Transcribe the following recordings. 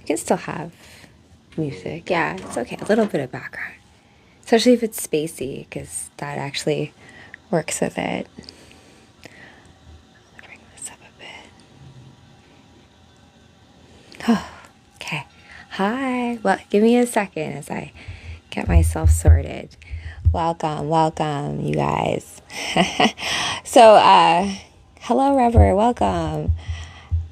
can still have music. Yeah, it's okay. A little bit of background. Especially if it's spacey, because that actually works with it. I'll bring this up a bit. Oh, okay. Hi. Well, give me a second as I get myself sorted. Welcome, you guys. So, hello, Rever. Welcome.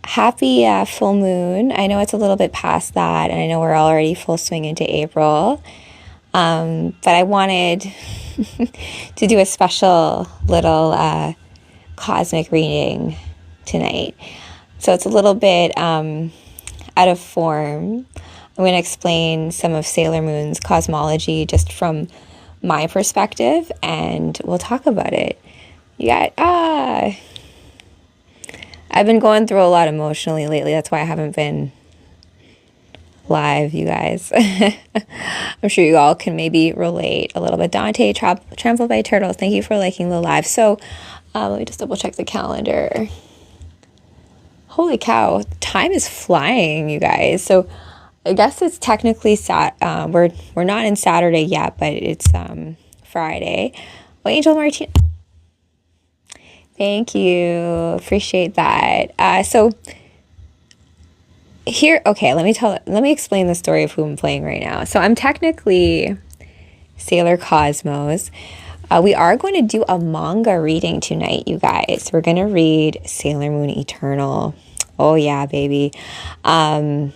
Happy full moon. I know it's a little bit past that, and I know we're already full swing into April. But I wanted to do a special little cosmic reading tonight. So it's a little bit out of form. I'm going to explain some of Sailor Moon's cosmology just from my perspective, and we'll talk about it. I've been going through a lot emotionally lately. That's why I haven't been live, you guys. I'm sure you all can maybe relate a little bit. Dante, Trampled by Turtles, thank you for liking the live. So let me just double check the calendar. Holy cow, time is flying, you guys. So I guess it's technically we're not in Saturday yet, but it's Friday. Well, Angel Martin, thank you, appreciate that. So here, okay, let me explain the story of who I'm playing right now. So I'm technically Sailor Cosmos. We are going to do a manga reading tonight, you guys. We're going to read Sailor Moon Eternal. Oh yeah, baby. It's going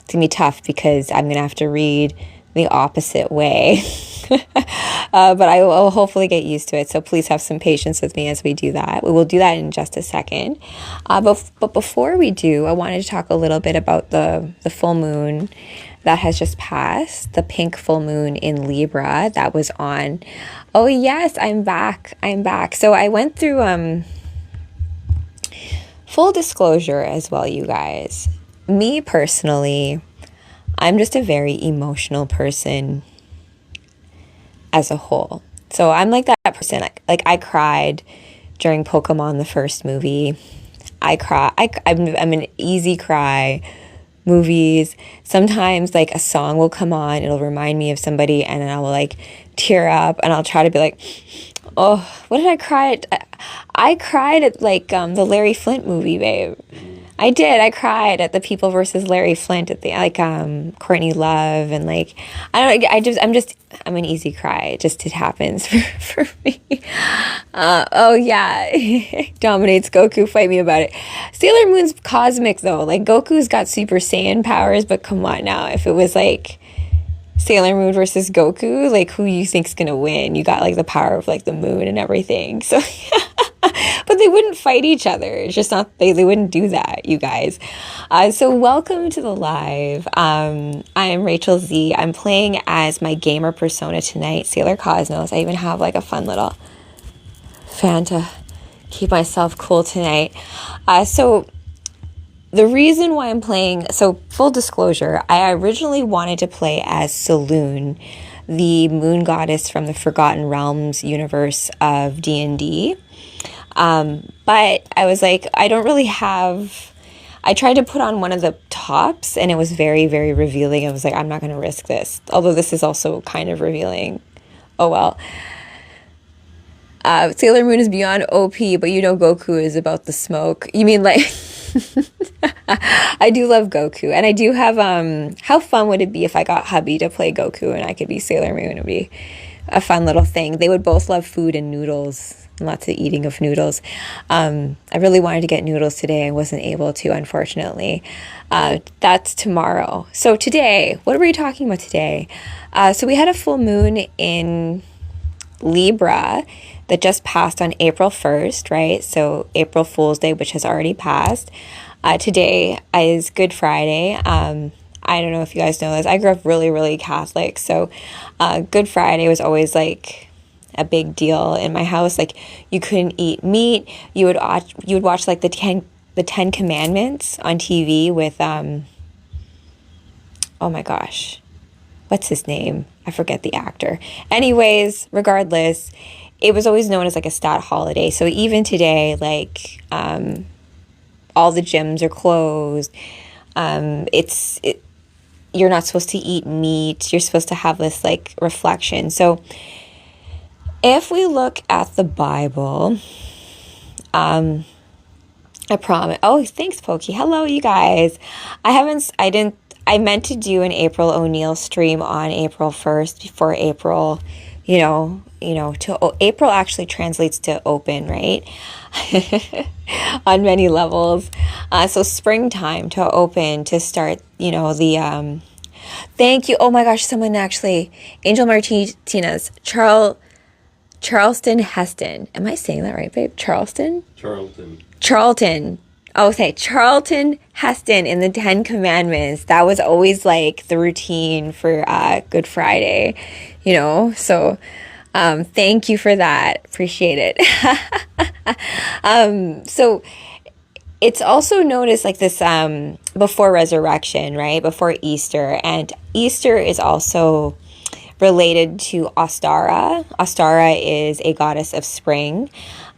to be tough because I'm going to have to read the opposite way. But I will hopefully get used to it. So please have some patience with me as we do that. We will do that in just a second. But before we do, I wanted to talk a little bit about the full moon that has just passed. The pink full moon in Libra that was on. Oh yes, I'm back. So I went through full disclosure as well, you guys. Me personally, I'm just a very emotional person as a whole. So I'm like that person. Like I cried during Pokemon, the first movie. I'm an easy cry. Movies. Sometimes like a song will come on, it'll remind me of somebody, and then I will like tear up, and I'll try to be like, oh, what did I cry at? I cried at like the Larry Flint movie, babe. I did. I cried at the People versus Larry Flint at the Courtney Love, and like I don't know. I'm an easy cry. It happens for me. Oh yeah, dominates Goku. Fight me about it. Sailor Moon's cosmic though. Like Goku's got Super Saiyan powers, but come on now. If it was like Sailor Moon versus Goku, like who you think's gonna win? You got like the power of like the moon and everything. So. But they wouldn't fight each other. It's just not, they wouldn't do that, you guys. So welcome to the live. I am Rachel Z. I'm playing as my gamer persona tonight, Sailor Cosmos. I even have like a fun little fan to keep myself cool tonight. So the reason why I'm playing, so full disclosure, I originally wanted to play as Saloon, the moon goddess from the Forgotten Realms universe of D&D. But I was like, I tried to put on one of the tops and it was very, very revealing. I was like, I'm not going to risk this. Although this is also kind of revealing. Oh, well. Sailor Moon is beyond OP, but you know Goku is about the smoke. You mean like... I do love Goku. And I do have... how fun would it be if I got hubby to play Goku and I could be Sailor Moon? It would be a fun little thing. They would both love food and noodles. Lots of eating of noodles. I really wanted to get noodles today. I wasn't able to, unfortunately. That's tomorrow. So today, what are we talking about today? So we had a full moon in Libra that just passed on April 1st, right? So April Fool's Day, which has already passed. Today is Good Friday. I don't know if you guys know this. I grew up really, really Catholic. So Good Friday was always like a big deal in my house. Like you couldn't eat meat. You would watch like the 10 Commandments on TV with oh my gosh, what's his name? I forget the actor. Anyways, regardless, it was always known as like a stat holiday. So even today, like all the gyms are closed. you're not supposed to eat meat. You're supposed to have this like reflection. So if we look at the Bible, I promise. Oh, thanks, Pokey. Hello, you guys. I meant to do an April O'Neil stream on April 1st before April, April actually translates to open, right? On many levels. So springtime to open, to start, thank you. Oh my gosh, someone actually, Angel Martinez, Charleston Heston. Am I saying that right, babe? Charlton. Oh, say Charlton Heston in the 10 Commandments. That was always like the routine for Good Friday, So thank you for that. Appreciate it. So it's also known as like this before resurrection, right? Before Easter. And Easter is also related to Ostara. Ostara is a goddess of spring.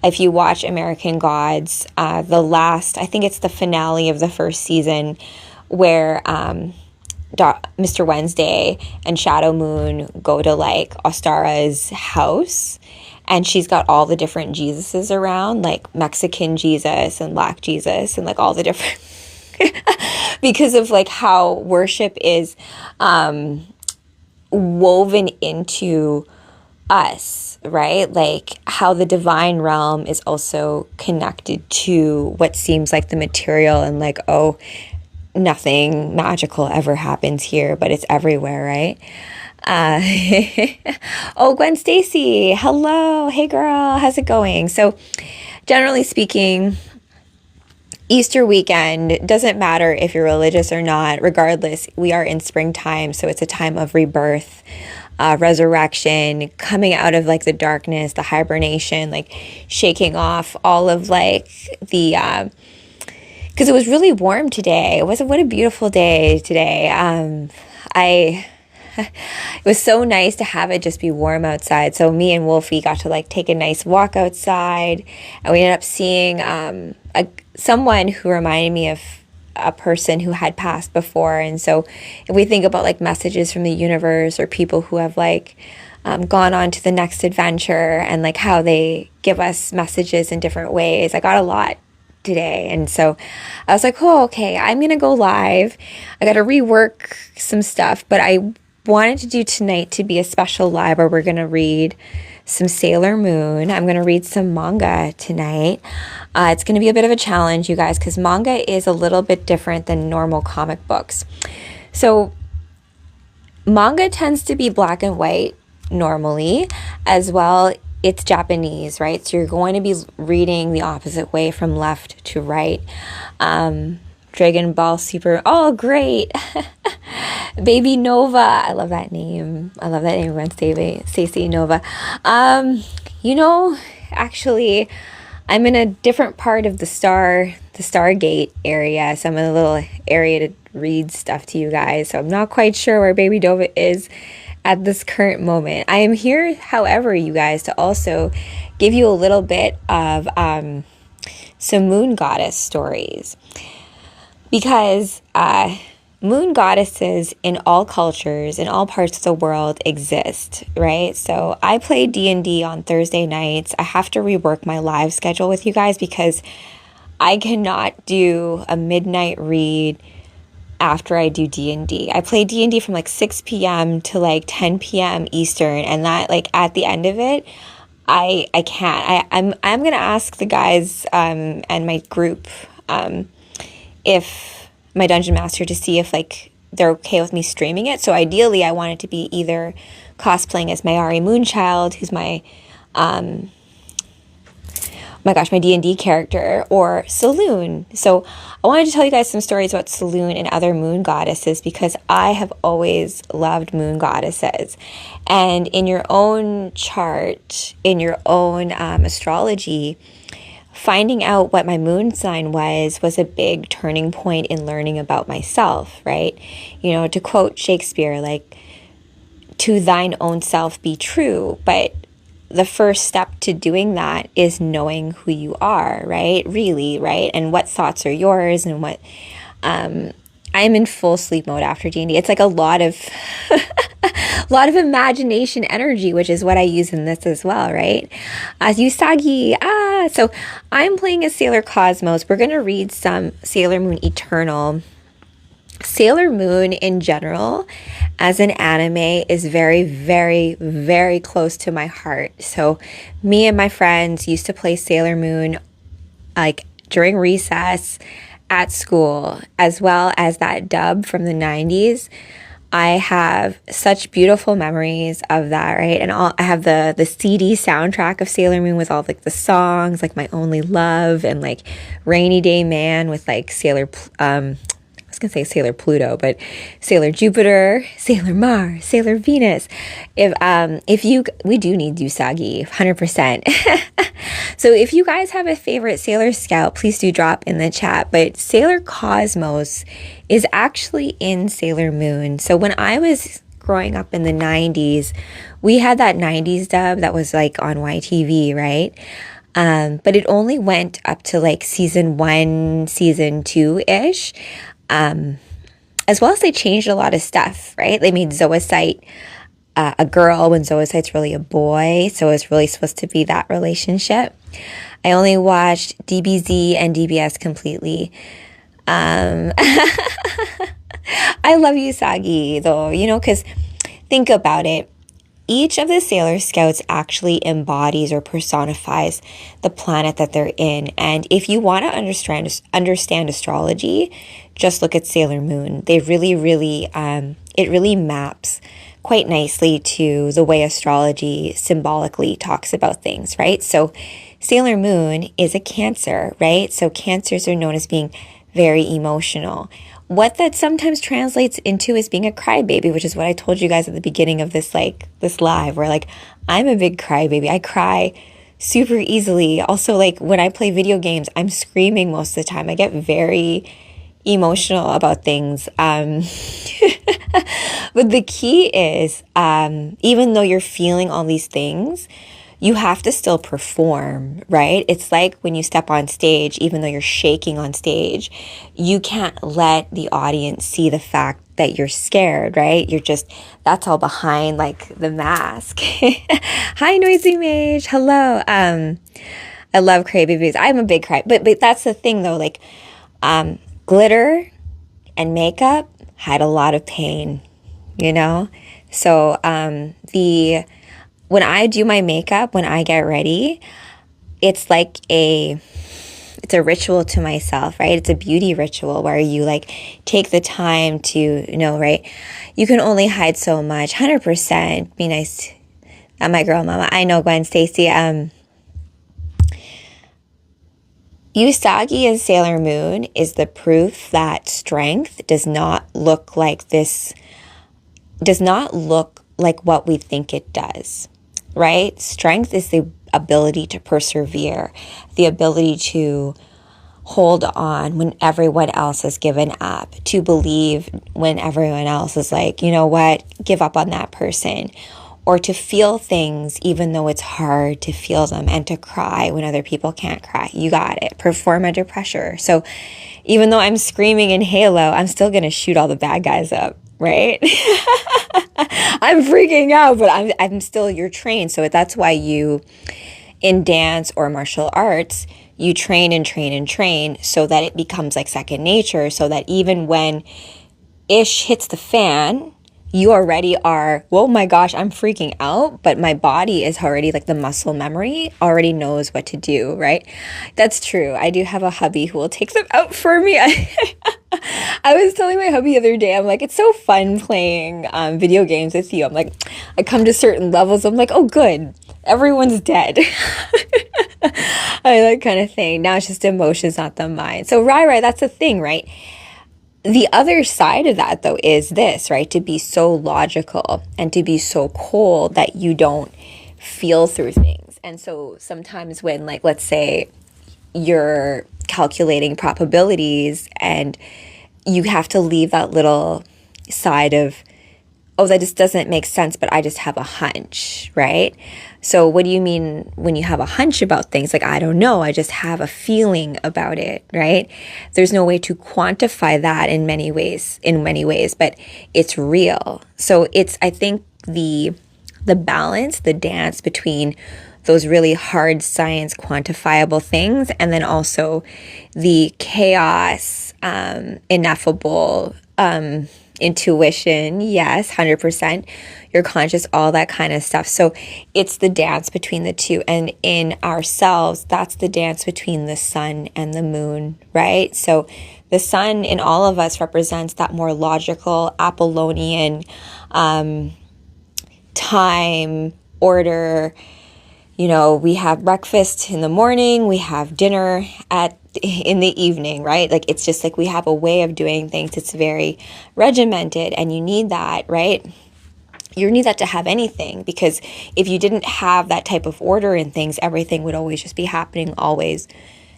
If you watch American Gods, I think it's the finale of the first season where Mr. Wednesday and Shadow Moon go to like Ostara's house, and she's got all the different Jesuses around, like Mexican Jesus and Black Jesus and like all the different because of like how worship is woven into us, right? Like how the divine realm is also connected to what seems like the material, and like, oh, nothing magical ever happens here, but it's everywhere, right? Oh, Gwen Stacy, hello. Hey girl, how's it going? So generally speaking, Easter weekend, doesn't matter if you're religious or not, regardless, we are in springtime, so it's a time of rebirth, resurrection, coming out of like the darkness, the hibernation, like shaking off all of like the, because it was really warm today. What a beautiful day today. It was so nice to have it just be warm outside. So me and Wolfie got to like take a nice walk outside, and we ended up seeing someone who reminded me of a person who had passed before. And so if we think about like messages from the universe, or people who have like gone on to the next adventure, and like how they give us messages in different ways, I got a lot today. And so I was like, oh, okay, I'm gonna go live. I gotta rework some stuff, but I wanted to do tonight to be a special live where we're gonna read some Sailor Moon. I'm going to read some manga tonight. It's going to be a bit of a challenge, you guys, because manga is a little bit different than normal comic books. So manga tends to be black and white normally, as well. It's Japanese, right? So you're going to be reading the opposite way from left to right. Dragon Ball Super. Oh, great. Baby Nova. I love that name. Gwen Stacy Nova. Actually, I'm in a different part of the Stargate area. So I'm in a little area to read stuff to you guys. So I'm not quite sure where Baby Nova is at this current moment. I am here, however, you guys, to also give you a little bit of some moon goddess stories. Because moon goddesses in all cultures, in all parts of the world exist, right? So I play D&D on Thursday nights. I have to rework my live schedule with you guys because I cannot do a midnight read after I do D&D. I play D&D from like 6 p.m. to like 10 p.m. Eastern, and that like at the end of it, I can't. I'm gonna ask the guys and my group if my dungeon master, to see if like they're okay with me streaming it. So ideally I want it to be either cosplaying as Mayari Moonchild, who's my my D&D character, or Saloon. So I wanted to tell you guys some stories about Saloon and other moon goddesses because I have always loved moon goddesses. And in your own chart, in your own astrology, finding out what my moon sign was a big turning point in learning about myself, right? To quote Shakespeare, like, to thine own self be true. But the first step to doing that is knowing who you are, right? Really, right? And what thoughts are yours, and what, I'm in full sleep mode after D&D. It's like a lot of a lot of imagination energy, which is what I use in this as well, right? As Usagi, so I'm playing as Sailor Cosmos. We're gonna read some Sailor Moon Eternal. Sailor Moon in general as an anime is very, very, very close to my heart. So me and my friends used to play Sailor Moon like during recess at school, as well as that dub from the 90s. I have such beautiful memories of that, right? And I have the CD soundtrack of Sailor Moon with all like the songs, like My Only Love and like Rainy Day Man with like I was gonna say Sailor Pluto, but Sailor Jupiter, Sailor Mars, Sailor Venus. We do need Usagi, 100%. So if you guys have a favorite Sailor Scout, please do drop in the chat. But Sailor Cosmos is actually in Sailor Moon. So when I was growing up in the 90s, we had that 90s dub that was like on YTV, right? But it only went up to like season 1, season 2-ish. As well as they changed a lot of stuff, right? They made Zoisite a girl when Zoisite's really a boy. So it's really supposed to be that relationship. I only watched DBZ and DBS completely. I love Usagi though, because think about it. Each of the Sailor Scouts actually embodies or personifies the planet that they're in. And if you want to understand astrology, just look at Sailor Moon. They really, it really maps quite nicely to the way astrology symbolically talks about things, right? So Sailor Moon is a Cancer, right? So Cancers are known as being very emotional. What that sometimes translates into is being a crybaby, which is what I told you guys at the beginning of this live, where like I'm a big crybaby. I cry super easily. Also, like when I play video games, I'm screaming most of the time. I get very emotional about things. But the key is, even though you're feeling all these things, you have to still perform, right? It's like when you step on stage, even though you're shaking on stage, you can't let the audience see the fact that you're scared, right? That's all behind like the mask. Hi, Noisy Mage. Hello. I love crybabies. I'm a big cry, but that's the thing though, like, glitter and makeup had a lot of pain, So, when I do my makeup, when I get ready, it's like it's a ritual to myself, right? It's a beauty ritual where you like take the time to, right? You can only hide so much. 100%. Be nice. My girl, mama. I know, Gwen Stacy. Usagi in Sailor Moon is the proof that strength does not look like what we think it does, right? Strength is the ability to persevere, the ability to hold on when everyone else has given up, to believe when everyone else is like, you know what, give up on that person, or to feel things even though it's hard to feel them, and to cry when other people can't cry. You got it. Perform under pressure. So even though I'm screaming in Halo, I'm still going to shoot all the bad guys up, right? I'm freaking out, but I'm still, you're trained. So that's why you, in dance or martial arts, you train and train and train so that it becomes like second nature, so that even when ish hits the fan, you already are, oh my gosh, I'm freaking out, but my body is already like the muscle memory already knows what to do, right? That's true. I do have a hubby who will take them out for me. I was telling my hubby the other day, I'm like, it's so fun playing video games with you. I'm like, I come to certain levels, I'm like, oh good, everyone's dead. That kind of thing. Now it's just emotions, not the mind. So right, that's the thing, right? The other side of that, though, is this, right? To be so logical and to be so cold that you don't feel through things. And so sometimes when, like, let's say you're calculating probabilities and you have to leave that little side of oh, that just doesn't make sense, but I just have a hunch, right? So what do you mean when you have a hunch about things? Like, I don't know, I just have a feeling about it, right? There's no way to quantify that in many ways, but it's real. So it's, I think, the balance, the dance between those really hard science quantifiable things and then also the chaos, ineffable, intuition, yes, 100%, your conscious, all that kind of stuff. So it's the dance between the two. And in ourselves, that's the dance between the sun and the moon, right? So the sun in all of us represents that more logical, Apollonian, time, order. You know, we have breakfast in the morning, we have dinner in the evening, right? Like, it's just like we have a way of doing things. It's very regimented, and you need that, right? You need that to have anything, because if you didn't have that type of order in things, everything would always just be happening, always,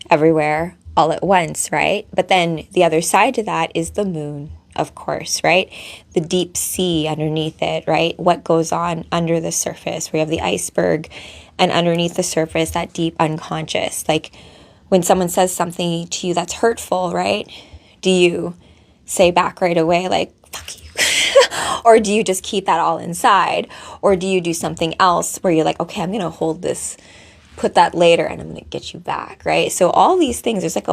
everywhere, all at once, right? But then the other side to that is the moon, of course, right? The deep sea underneath it, right? What goes on under the surface? We have the iceberg, and underneath the surface, that deep unconscious. Like, when someone says something to you that's hurtful, right? Do you say back right away, like, fuck you? Or do you just keep that all inside? Or do you do something else where you're like, okay, I'm going to hold this, put that later, and I'm going to get you back, right? So all these things, there's like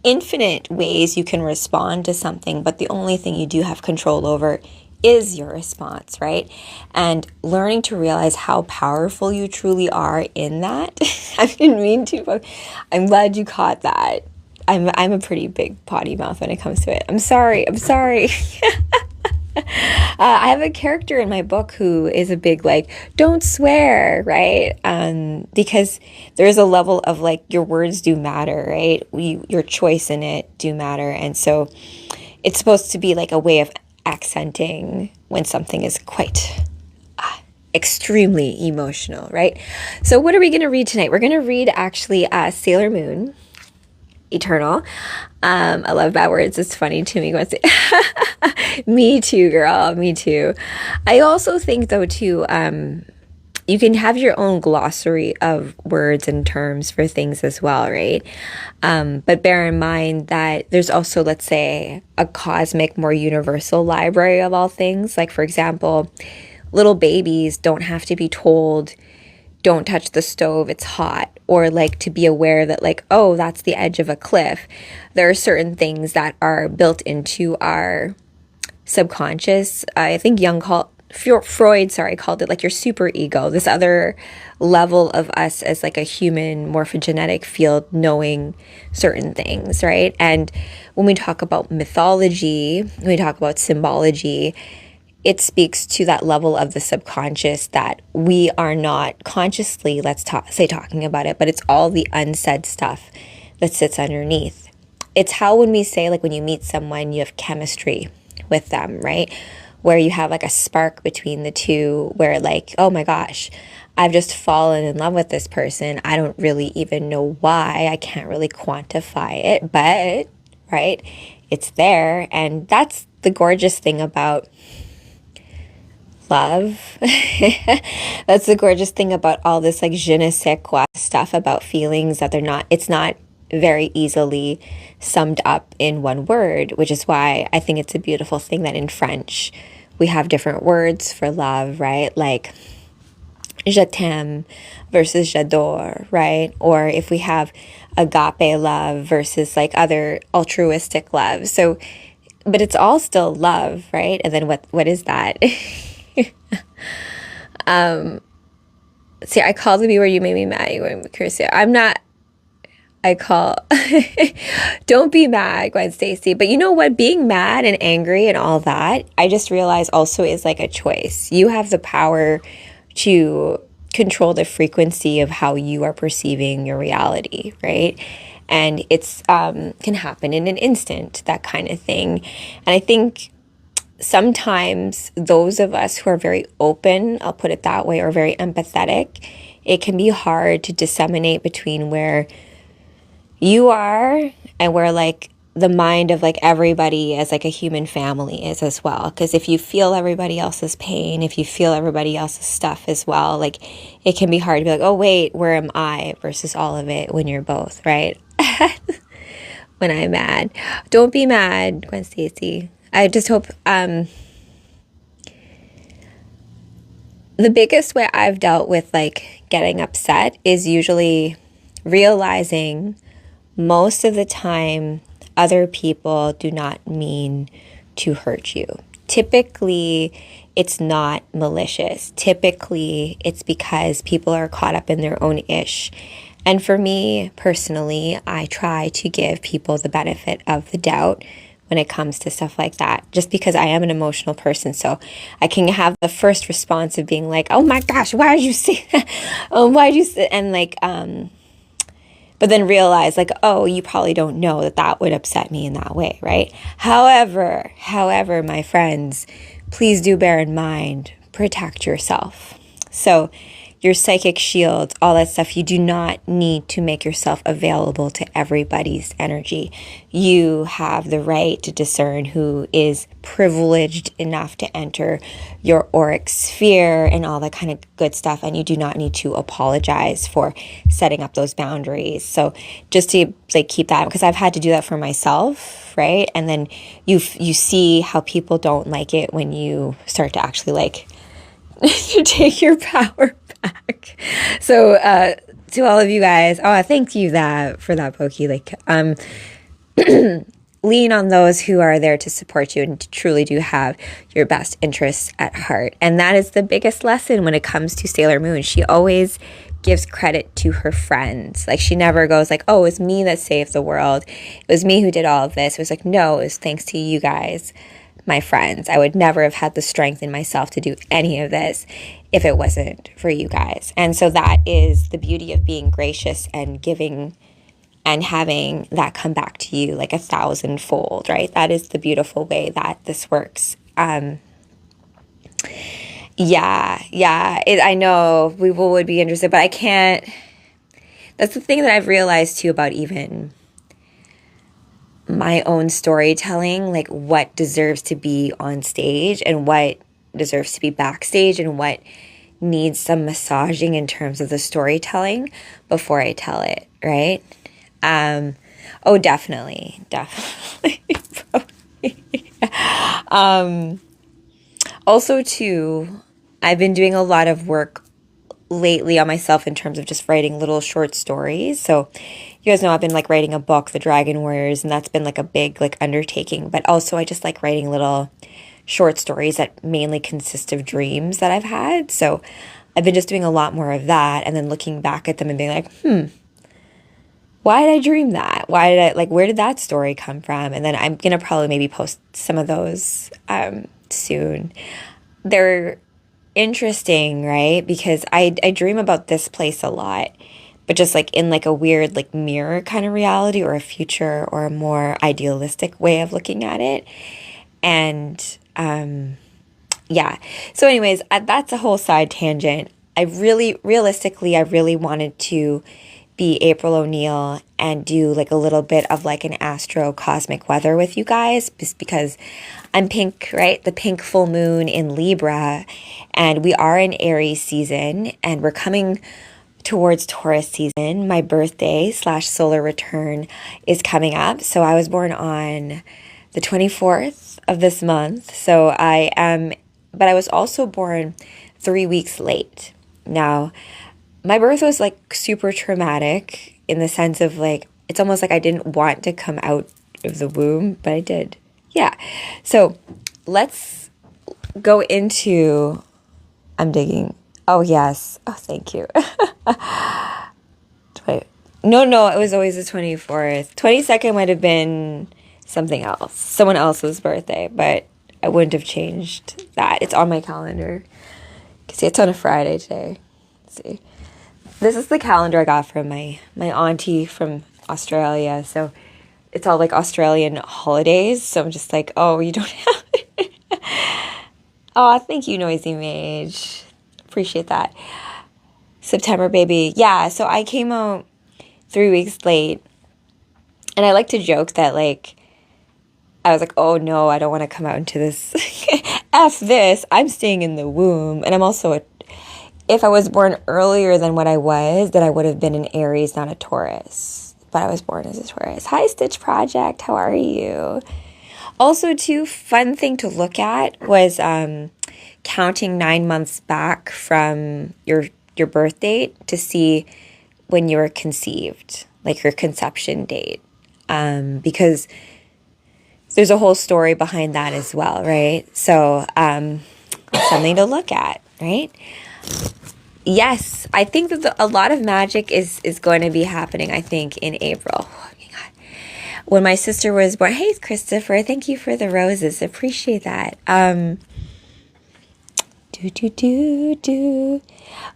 infinite ways you can respond to something, but the only thing you do have control over is your response, right? And learning to realize how powerful you truly are in that. I didn't mean to, but I'm glad you caught that. I'm a pretty big potty mouth when it comes to it. I'm sorry. I have a character in my book who is a big, like, don't swear, right? Because there's a level of, like, your words do matter, right? Your choice in it do matter. And so it's supposed to be like a way of accenting when something is quite extremely emotional, right? So what are we going to read tonight? We're going to read actually Sailor Moon, Eternal. I love bad words. It's funny to me. Me too, girl. Me too. I also think, though, too, you can have your own glossary of words and terms for things as well, right? But bear in mind that there's also, let's say, a cosmic, more universal library of all things. Like, for example, little babies don't have to be told, don't touch the stove, it's hot, or like to be aware that, like, oh, that's the edge of a cliff. There are certain things that are built into our subconscious. I think Freud called it like your super ego, this other level of us as like a human morphogenetic field knowing certain things, right? And when we talk about mythology, when we talk about symbology, it speaks to that level of the subconscious that we are not consciously, talking about it, but it's all the unsaid stuff that sits underneath. It's how when we say, like, when you meet someone, you have chemistry with them, right? Where you have like a spark between the two, where, like, oh my gosh, I've just fallen in love with this person. I don't really even know why. I can't really quantify it, but, right, it's there. And that's the gorgeous thing about love. That's the gorgeous thing about all this, like, je ne sais quoi stuff about feelings, that it's not very easily summed up in one word, which is why I think it's a beautiful thing that in French we have different words for love, right? Like je t'aime versus j'adore, right? Or if we have agape love versus like other altruistic love. So, but it's all still love, right? And then what is that? See, I called to be where you made me mad. I'm curious. Don't be mad, Gwen Stacy. But you know what? Being mad and angry and all that, I just realized also is like a choice. You have the power to control the frequency of how you are perceiving your reality, right? And it's can happen in an instant, that kind of thing. And I think sometimes those of us who are very open, I'll put it that way, or very empathetic, it can be hard to disseminate between where you are and where, like, the mind of like everybody as like a human family is as well. Because if you feel everybody else's pain, if you feel everybody else's stuff as well, like it can be hard to be like, oh wait, where am I versus all of it when you're both, right? When I'm mad, don't be mad, Gwen Stacy. I just hope the biggest way I've dealt with like getting upset is usually realizing most of the time other people do not mean to hurt you. Typically, it's not malicious. Typically, it's because people are caught up in their own ish. And for me, personally, I try to give people the benefit of the doubt when it comes to stuff like that, just because I am an emotional person. So I can have the first response of being like, oh my gosh, why did you say that? Oh, why did you say, and like, but then realize like, oh, you probably don't know that that would upset me in that way, right? However, my friends, please do bear in mind, protect yourself. So your psychic shield, all that stuff, you do not need to make yourself available to everybody's energy. You have the right to discern who is privileged enough to enter your auric sphere and all that kind of good stuff. And you do not need to apologize for setting up those boundaries. So just to like keep that, because I've had to do that for myself, right? And then you see how people don't like it when you start to actually like to take your power back. So to all of you guys, thank you for that, Pokey. Like lean on those who are there to support you and truly do have your best interests at heart. And that is the biggest lesson when it comes to Sailor Moon. She always gives credit to her friends. Like she never goes like, oh, it was me that saved the world. It was me who did all of this. It was like, no, it was thanks to you guys, my friends. I would never have had the strength in myself to do any of this if it wasn't for you guys. And so that is the beauty of being gracious and giving and having that come back to you like 1,000-fold, right? That is the beautiful way that this works. I know people would be interested, but I can't. That's the thing that I've realized too about even my own storytelling, like what deserves to be on stage and what deserves to be backstage and what needs some massaging in terms of the storytelling before I tell it, right? Definitely. Also too, I've been doing a lot of work lately on myself in terms of just writing little short stories. So you guys know I've been like writing a book, The Dragon Warriors, and that's been like a big like undertaking. But also I just like writing little short stories that mainly consist of dreams that I've had. So I've been just doing a lot more of that and then looking back at them and being like, why did I dream that? Where did that story come from? And then I'm going to probably maybe post some of those soon. They're interesting, right? Because I dream about this place a lot, but just like in like a weird like mirror kind of reality or a future or a more idealistic way of looking at it. And so anyways, that's a whole side tangent. Realistically I really wanted to be April O'Neil and do like a little bit of like an astro cosmic weather with you guys, just because I'm pink, right? The pink full moon in Libra, and we are in Aries season and we're coming towards Taurus season. My birthday / solar return is coming up. So I was born on the 24th of this month. So but I was also born 3 weeks late. Now, my birth was like super traumatic in the sense of like, it's almost like I didn't want to come out of the womb, but I did. Yeah. So let's go into, I'm digging. Oh, yes. Oh, thank you. No, it was always the 24th. 22nd might have been something else, someone else's birthday, but I wouldn't have changed that. It's on my calendar. See, it's on a Friday today. Let's see. This is the calendar I got from my auntie from Australia. So it's all like Australian holidays. So I'm just like, oh, you don't have it. Oh, thank you, Noisy Mage. Appreciate that. September, baby. Yeah, so I came out 3 weeks late. And I like to joke that like I was like, oh no, I don't want to come out into this. F this. I'm staying in the womb. And I'm also if I was born earlier than what I was, then I would have been an Aries, not a Taurus. But I was born as a Taurus. Hi, Stitch Project. How are you? Also, too, fun thing to look at was counting 9 months back from your birth date to see when you were conceived, like your conception date. Because there's a whole story behind that as well, right? So something to look at, right? Yes, I think that a lot of magic is going to be happening, I think, in April. Oh my God. When my sister was born, hey, Christopher, thank you for the roses. Appreciate that. When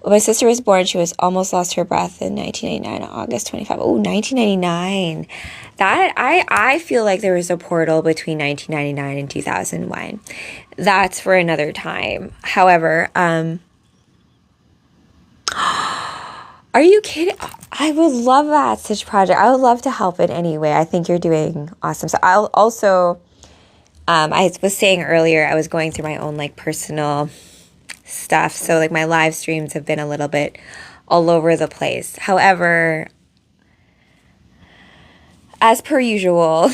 my sister was born, she was almost lost her breath in 1999, August 25. Oh, 1999. That, I feel like there was a portal between 1999 and 2001. That's for another time. However, are you kidding? I would love that, Stitch Project. I would love to help in any way. I think you're doing awesome. So I'll also, I was saying earlier, I was going through my own like personal stuff. So like my live streams have been a little bit all over the place. However, as per usual,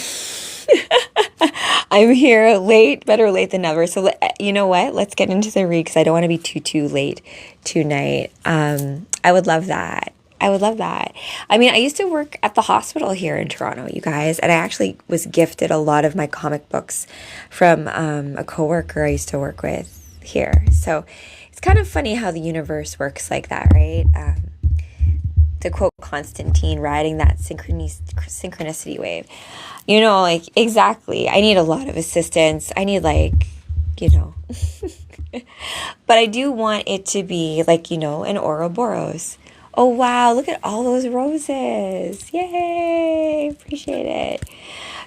I'm here late, better late than never. So you know what? Let's get into the read because I don't want to be too late tonight. I would love that. I would love that. I mean, I used to work at the hospital here in Toronto, you guys, and I actually was gifted a lot of my comic books from a coworker I used to work with here. So it's kind of funny how the universe works like that, right? To quote Constantine, riding that synchronicity wave. You know, like, exactly. I need a lot of assistance. I need, like, you know. But I do want it to be, like, you know, an Ouroboros. Oh, wow. Look at all those roses. Yay. Appreciate it.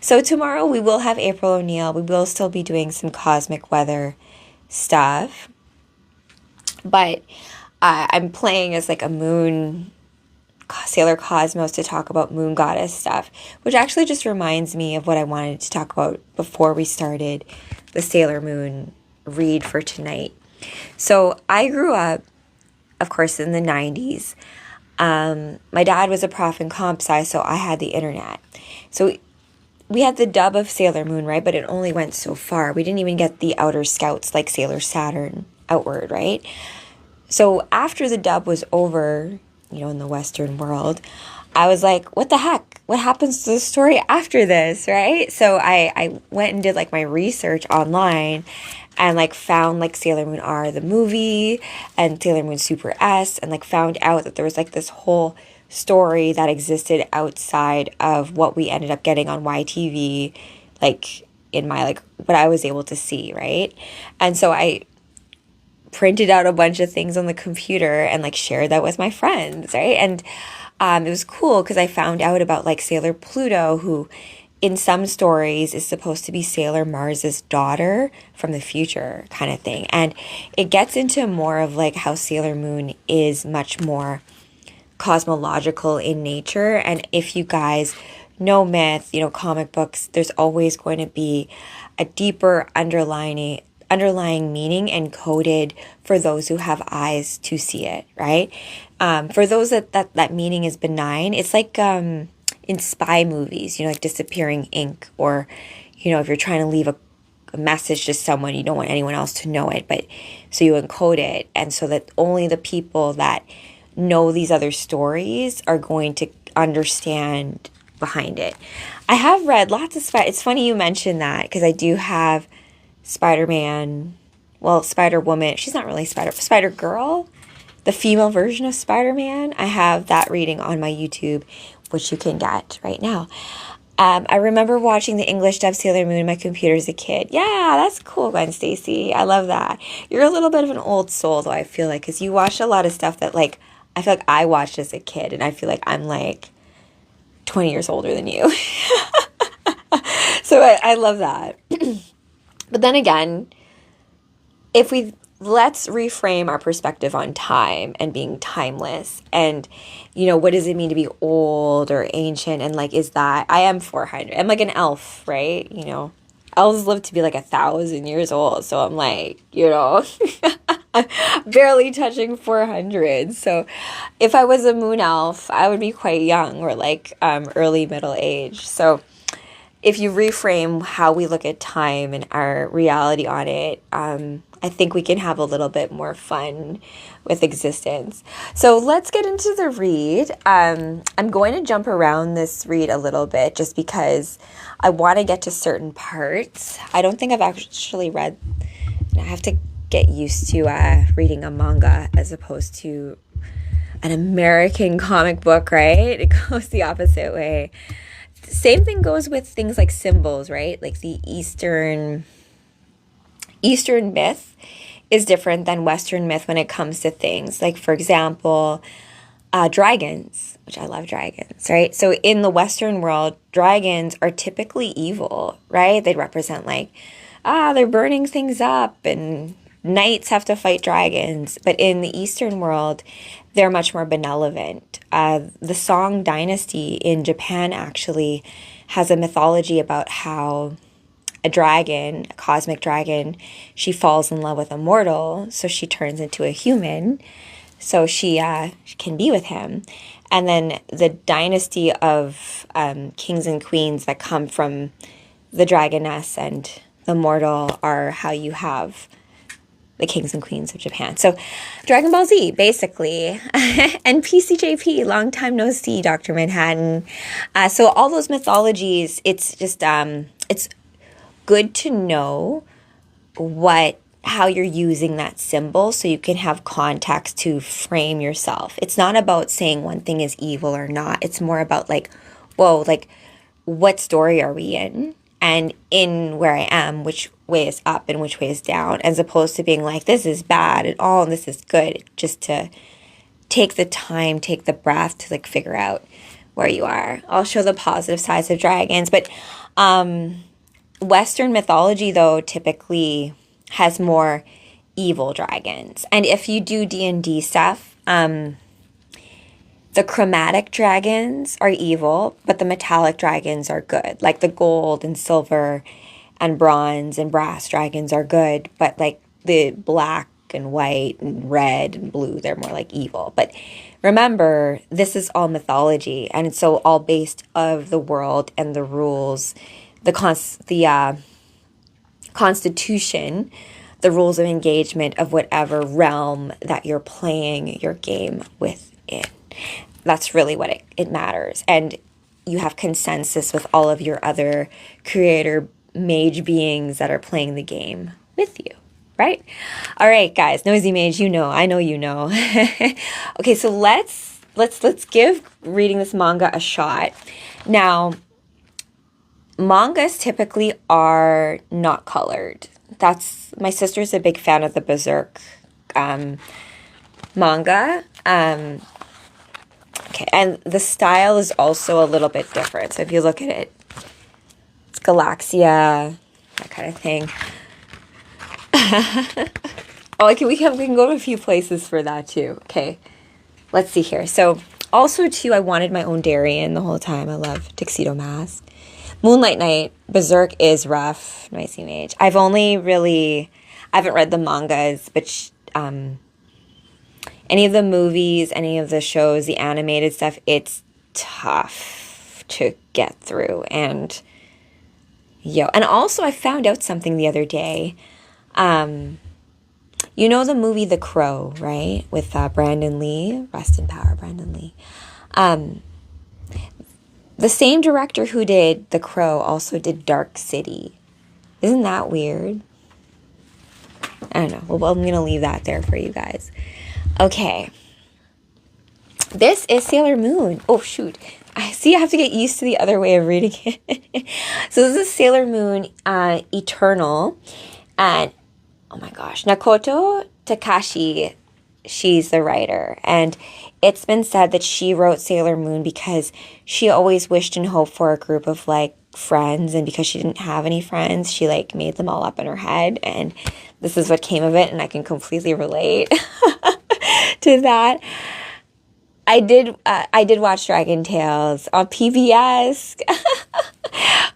So tomorrow we will have April O'Neil. We will still be doing some cosmic weather stuff. But I'm playing as, like, a moon Sailor Cosmos to talk about moon goddess stuff, which actually just reminds me of what I wanted to talk about before we started the Sailor Moon read for tonight. So I grew up, of course, in the 90s. My dad was a prof in comp sci, so I had the internet. So we had the dub of Sailor Moon, right? But it only went so far. We didn't even get the outer scouts like Sailor Saturn outward, right? So after the dub was over, you know, in the Western world, I was like, what the heck? What happens to the story after this, right? So I went and did, like, my research online and, like, found, like, Sailor Moon R, the movie, and Sailor Moon Super S, and, like, found out that there was, like, this whole story that existed outside of what we ended up getting on YTV, like, in my, like, what I was able to see, right? And so I printed out a bunch of things on the computer and, like, shared that with my friends, right? And it was cool because I found out about, like, Sailor Pluto, who in some stories is supposed to be Sailor Mars's daughter from the future kind of thing. And it gets into more of, like, how Sailor Moon is much more cosmological in nature. And if you guys know myth, you know, comic books, there's always going to be a deeper underlying meaning encoded for those who have eyes to see it, right? For those that meaning is benign, it's like in spy movies, you know, like Disappearing Ink, or, you know, if you're trying to leave a message to someone, you don't want anyone else to know it, but so you encode it, and so that only the people that know these other stories are going to understand behind it. I have read lots of it's funny you mentioned that, because I do have Spider-Man, well, Spider-Woman, she's not really Spider-Girl, the female version of Spider-Man. I have that reading on my YouTube, which you can get right now. I remember watching the English dub Sailor Moon on my computer as a kid. Yeah, that's cool, Gwen Stacy. I love that. You're a little bit of an old soul, though, I feel like, because you watched a lot of stuff that, like, I feel like I watched as a kid, and I feel like I'm, like, 20 years older than you. So I love that. But then again, let's reframe our perspective on time and being timeless, and, you know, what does it mean to be old or ancient, and, like, is that, I am 400, I'm like an elf, right? You know, elves live to be like 1,000 years old. So I'm like, barely touching 400. So if I was a moon elf, I would be quite young, or like early middle age. So if you reframe how we look at time and our reality on it, I think we can have a little bit more fun with existence. So let's get into the read. I'm going to jump around this read a little bit just because I want to get to certain parts. I don't think I've actually read. I have to get used to reading a manga as opposed to an American comic book, right? It goes the opposite way. Same thing goes with things like symbols, right? Like the Eastern myth is different than Western myth when it comes to things. Like, for example, dragons, which I love dragons, right? So in the Western world, dragons are typically evil, right? They represent like, they're burning things up and knights have to fight dragons. But in the Eastern world, they're much more benevolent. The Song dynasty in Japan actually has a mythology about how a dragon, a cosmic dragon, she falls in love with a mortal, so she turns into a human, so she can be with him. And then the dynasty of kings and queens that come from the dragoness and the mortal are how you have the kings and queens of Japan. So Dragon Ball Z, basically. And PCJP, long time no see, Dr. Manhattan. So all those mythologies, it's just, it's good to know how you're using that symbol so you can have context to frame yourself. It's not about saying one thing is evil or not. It's more about like, whoa, like what story are we in? And in where I am, which way is up and which way is down, as opposed to being like, this is bad and all, and this is good. Just to take the time, take the breath to like figure out where you are. I'll show the positive sides of dragons. But Western mythology, though, typically has more evil dragons. And if you do D&D stuff, the chromatic dragons are evil, but the metallic dragons are good. Like the gold and silver and bronze and brass dragons are good, but like the black and white and red and blue, they're more like evil. But remember, this is all mythology, and it's so all based of the world and the rules, the constitution, the rules of engagement of whatever realm that you're playing your game within. That's really what it matters. And you have consensus with all of your other creator mage beings that are playing the game with you, right? All right, guys, Noisy Mage, I know you know. Okay, so let's give reading this manga a shot. Now, mangas typically are not colored. My sister's a big fan of the Berserk manga. Okay, and the style is also a little bit different. So if you look at it, it's Galaxia, that kind of thing. We can go to a few places for that too. Okay, let's see here. So also too, I wanted my own Darien the whole time. I love Tuxedo Mask. Moonlight Knight, Berserk is rough, Noisy Mage. I haven't read the mangas, but any of the movies, any of the shows, the animated stuff, it's tough to get through. And also I found out something the other day. You know the movie The Crow, right? With Brandon Lee, rest in power, Brandon Lee. The same director who did The Crow also did Dark City. Isn't that weird? I don't know. Well, I'm going to leave that there for you guys. Okay. This is Sailor Moon. Oh, shoot. I have to get used to the other way of reading it. So this is Sailor Moon Eternal. And, oh my gosh, Nakoto Takashi, she's the writer. And it's been said that she wrote Sailor Moon because she always wished and hoped for a group of, like, friends. And because she didn't have any friends, she, like, made them all up in her head. And this is what came of it. And I can completely relate to that. I did watch Dragon Tales on PBS.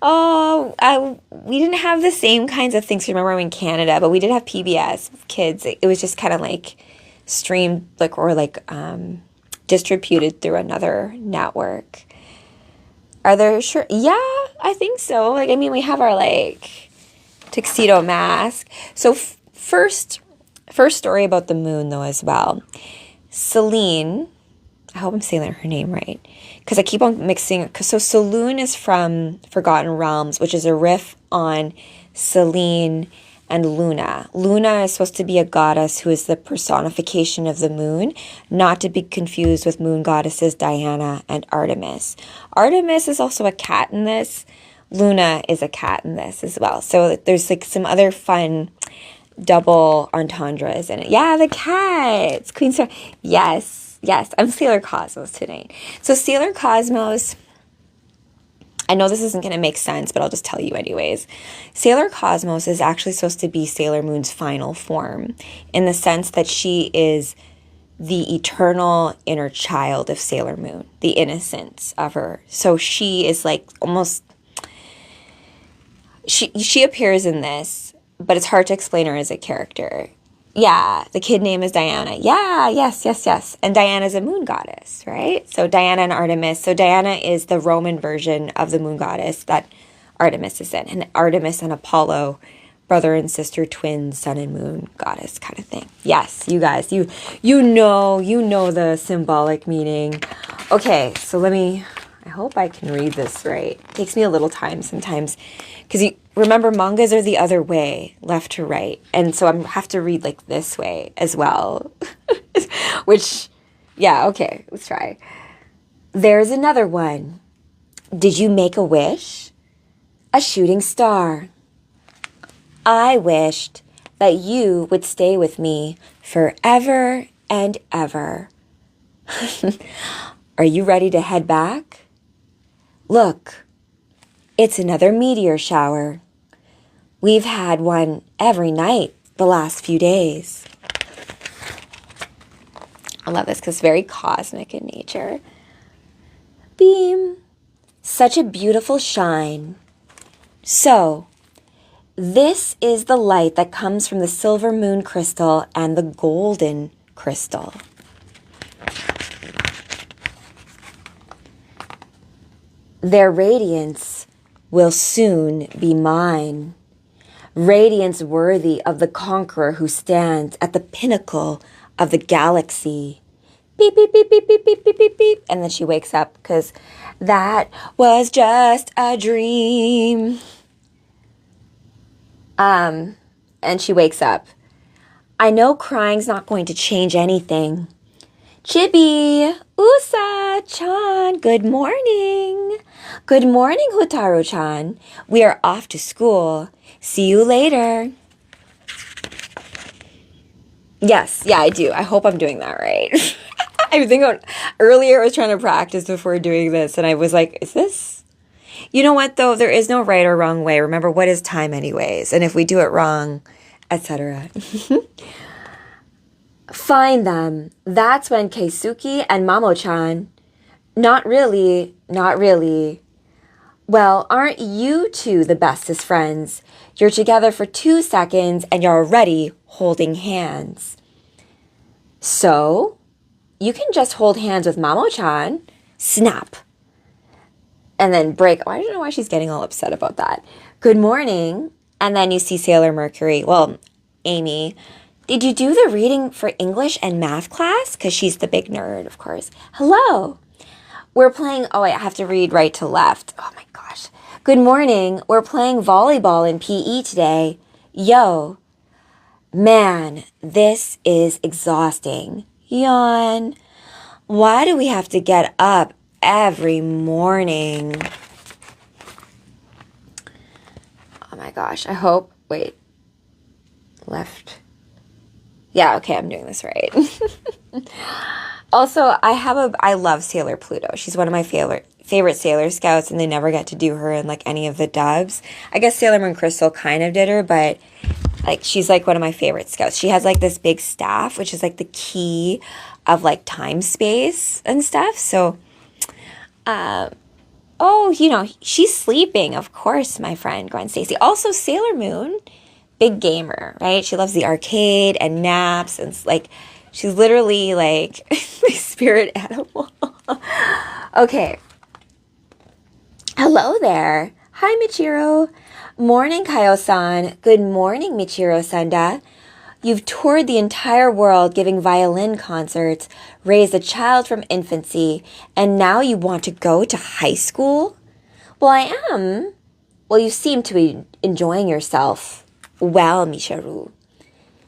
We didn't have the same kinds of things. Remember in Canada, but we did have PBS with kids. It was just kind of like streamed like or like distributed through another network. Are there sure? Yeah, I think so. Like, I mean, we have our like tuxedo mask. So first story about the moon though as well. Celine, I hope I'm saying her name right, because I keep on mixing. So Saloon is from Forgotten Realms, which is a riff on Celine and Luna. Luna is supposed to be a goddess who is the personification of the moon, not to be confused with moon goddesses Diana and Artemis. Artemis is also a cat in this. Luna is a cat in this as well. So there's like some other fun double entendres in it. Yeah, the cats. Queen Star. Yes, I'm Sailor Cosmos today. So Sailor Cosmos, I know this isn't going to make sense, but I'll just tell you anyways. Sailor Cosmos is actually supposed to be Sailor Moon's final form in the sense that she is the eternal inner child of Sailor Moon, the innocence of her. So she is like almost, she appears in this, but it's hard to explain her as a character. Yeah, the kid name is Diana. Yeah, yes. And Diana's a moon goddess, right? So Diana and Artemis. So Diana is the Roman version of the moon goddess that Artemis is in. And Artemis and Apollo, brother and sister, twin, sun and moon goddess kind of thing. Yes, you guys, you know the symbolic meaning. Okay, so I hope I can read this right. It takes me a little time sometimes because remember, mangas are the other way, left to right. And so I have to read like this way as well. Which, yeah, okay, let's try. There's another one. Did you make a wish? A shooting star. I wished that you would stay with me forever and ever. Are you ready to head back? Look, it's another meteor shower. We've had one every night the last few days. I love this because it's very cosmic in nature. Beam. Such a beautiful shine. So, this is the light that comes from the silver moon crystal and the golden crystal. Their radiance will soon be mine. Radiance worthy of the conqueror who stands at the pinnacle of the galaxy. Beep, beep, beep, beep, beep, beep, beep, beep, beep. And then she wakes up because that was just a dream. And she wakes up. I know crying's not going to change anything. Chibi, Usa-chan, good morning. Good morning, Hotaru-chan. We are off to school. See you later. Yes, yeah, I do. I hope I'm doing that right. I think earlier I was trying to practice before doing this, and I was like, is this? You know what, though? There is no right or wrong way. Remember, what is time anyways? And if we do it wrong, etc. Find them. That's when Keisuke and Mamo-chan. Not really. Well, aren't you two the bestest friends? You're together for 2 seconds and you're already holding hands. So, you can just hold hands with Mamo-chan. Snap. And then break. I don't know why she's getting all upset about that. Good morning. And then you see Sailor Mercury. Well, Amy. Did you do the reading for English and math class? Because she's the big nerd, of course. Hello. We're playing, I have to read right to left. Oh my gosh. Good morning. We're playing volleyball in PE today. Yo. Man, this is exhausting. Yawn. Why do we have to get up every morning? Oh my gosh. I hope, wait. Left. Yeah, okay, I'm doing this right. Also, I love Sailor Pluto. She's one of my favorite Sailor Scouts, and they never get to do her in like any of the dubs. I guess Sailor Moon Crystal kind of did her, but like she's like one of my favorite Scouts. She has like this big staff, which is like the key of like time, space, and stuff. So, Oh, she's sleeping. Of course, my friend, Gwen Stacy. Also, Sailor Moon, big gamer, right? She loves the arcade and naps. And like, she's literally like my spirit animal. Okay. Hello there. Hi, Michiro. Morning, Kaio-san. Good morning, Michiro-sanda. You've toured the entire world giving violin concerts, raised a child from infancy, and now you want to go to high school? Well, I am. Well, you seem to be enjoying yourself. Well, Michiru.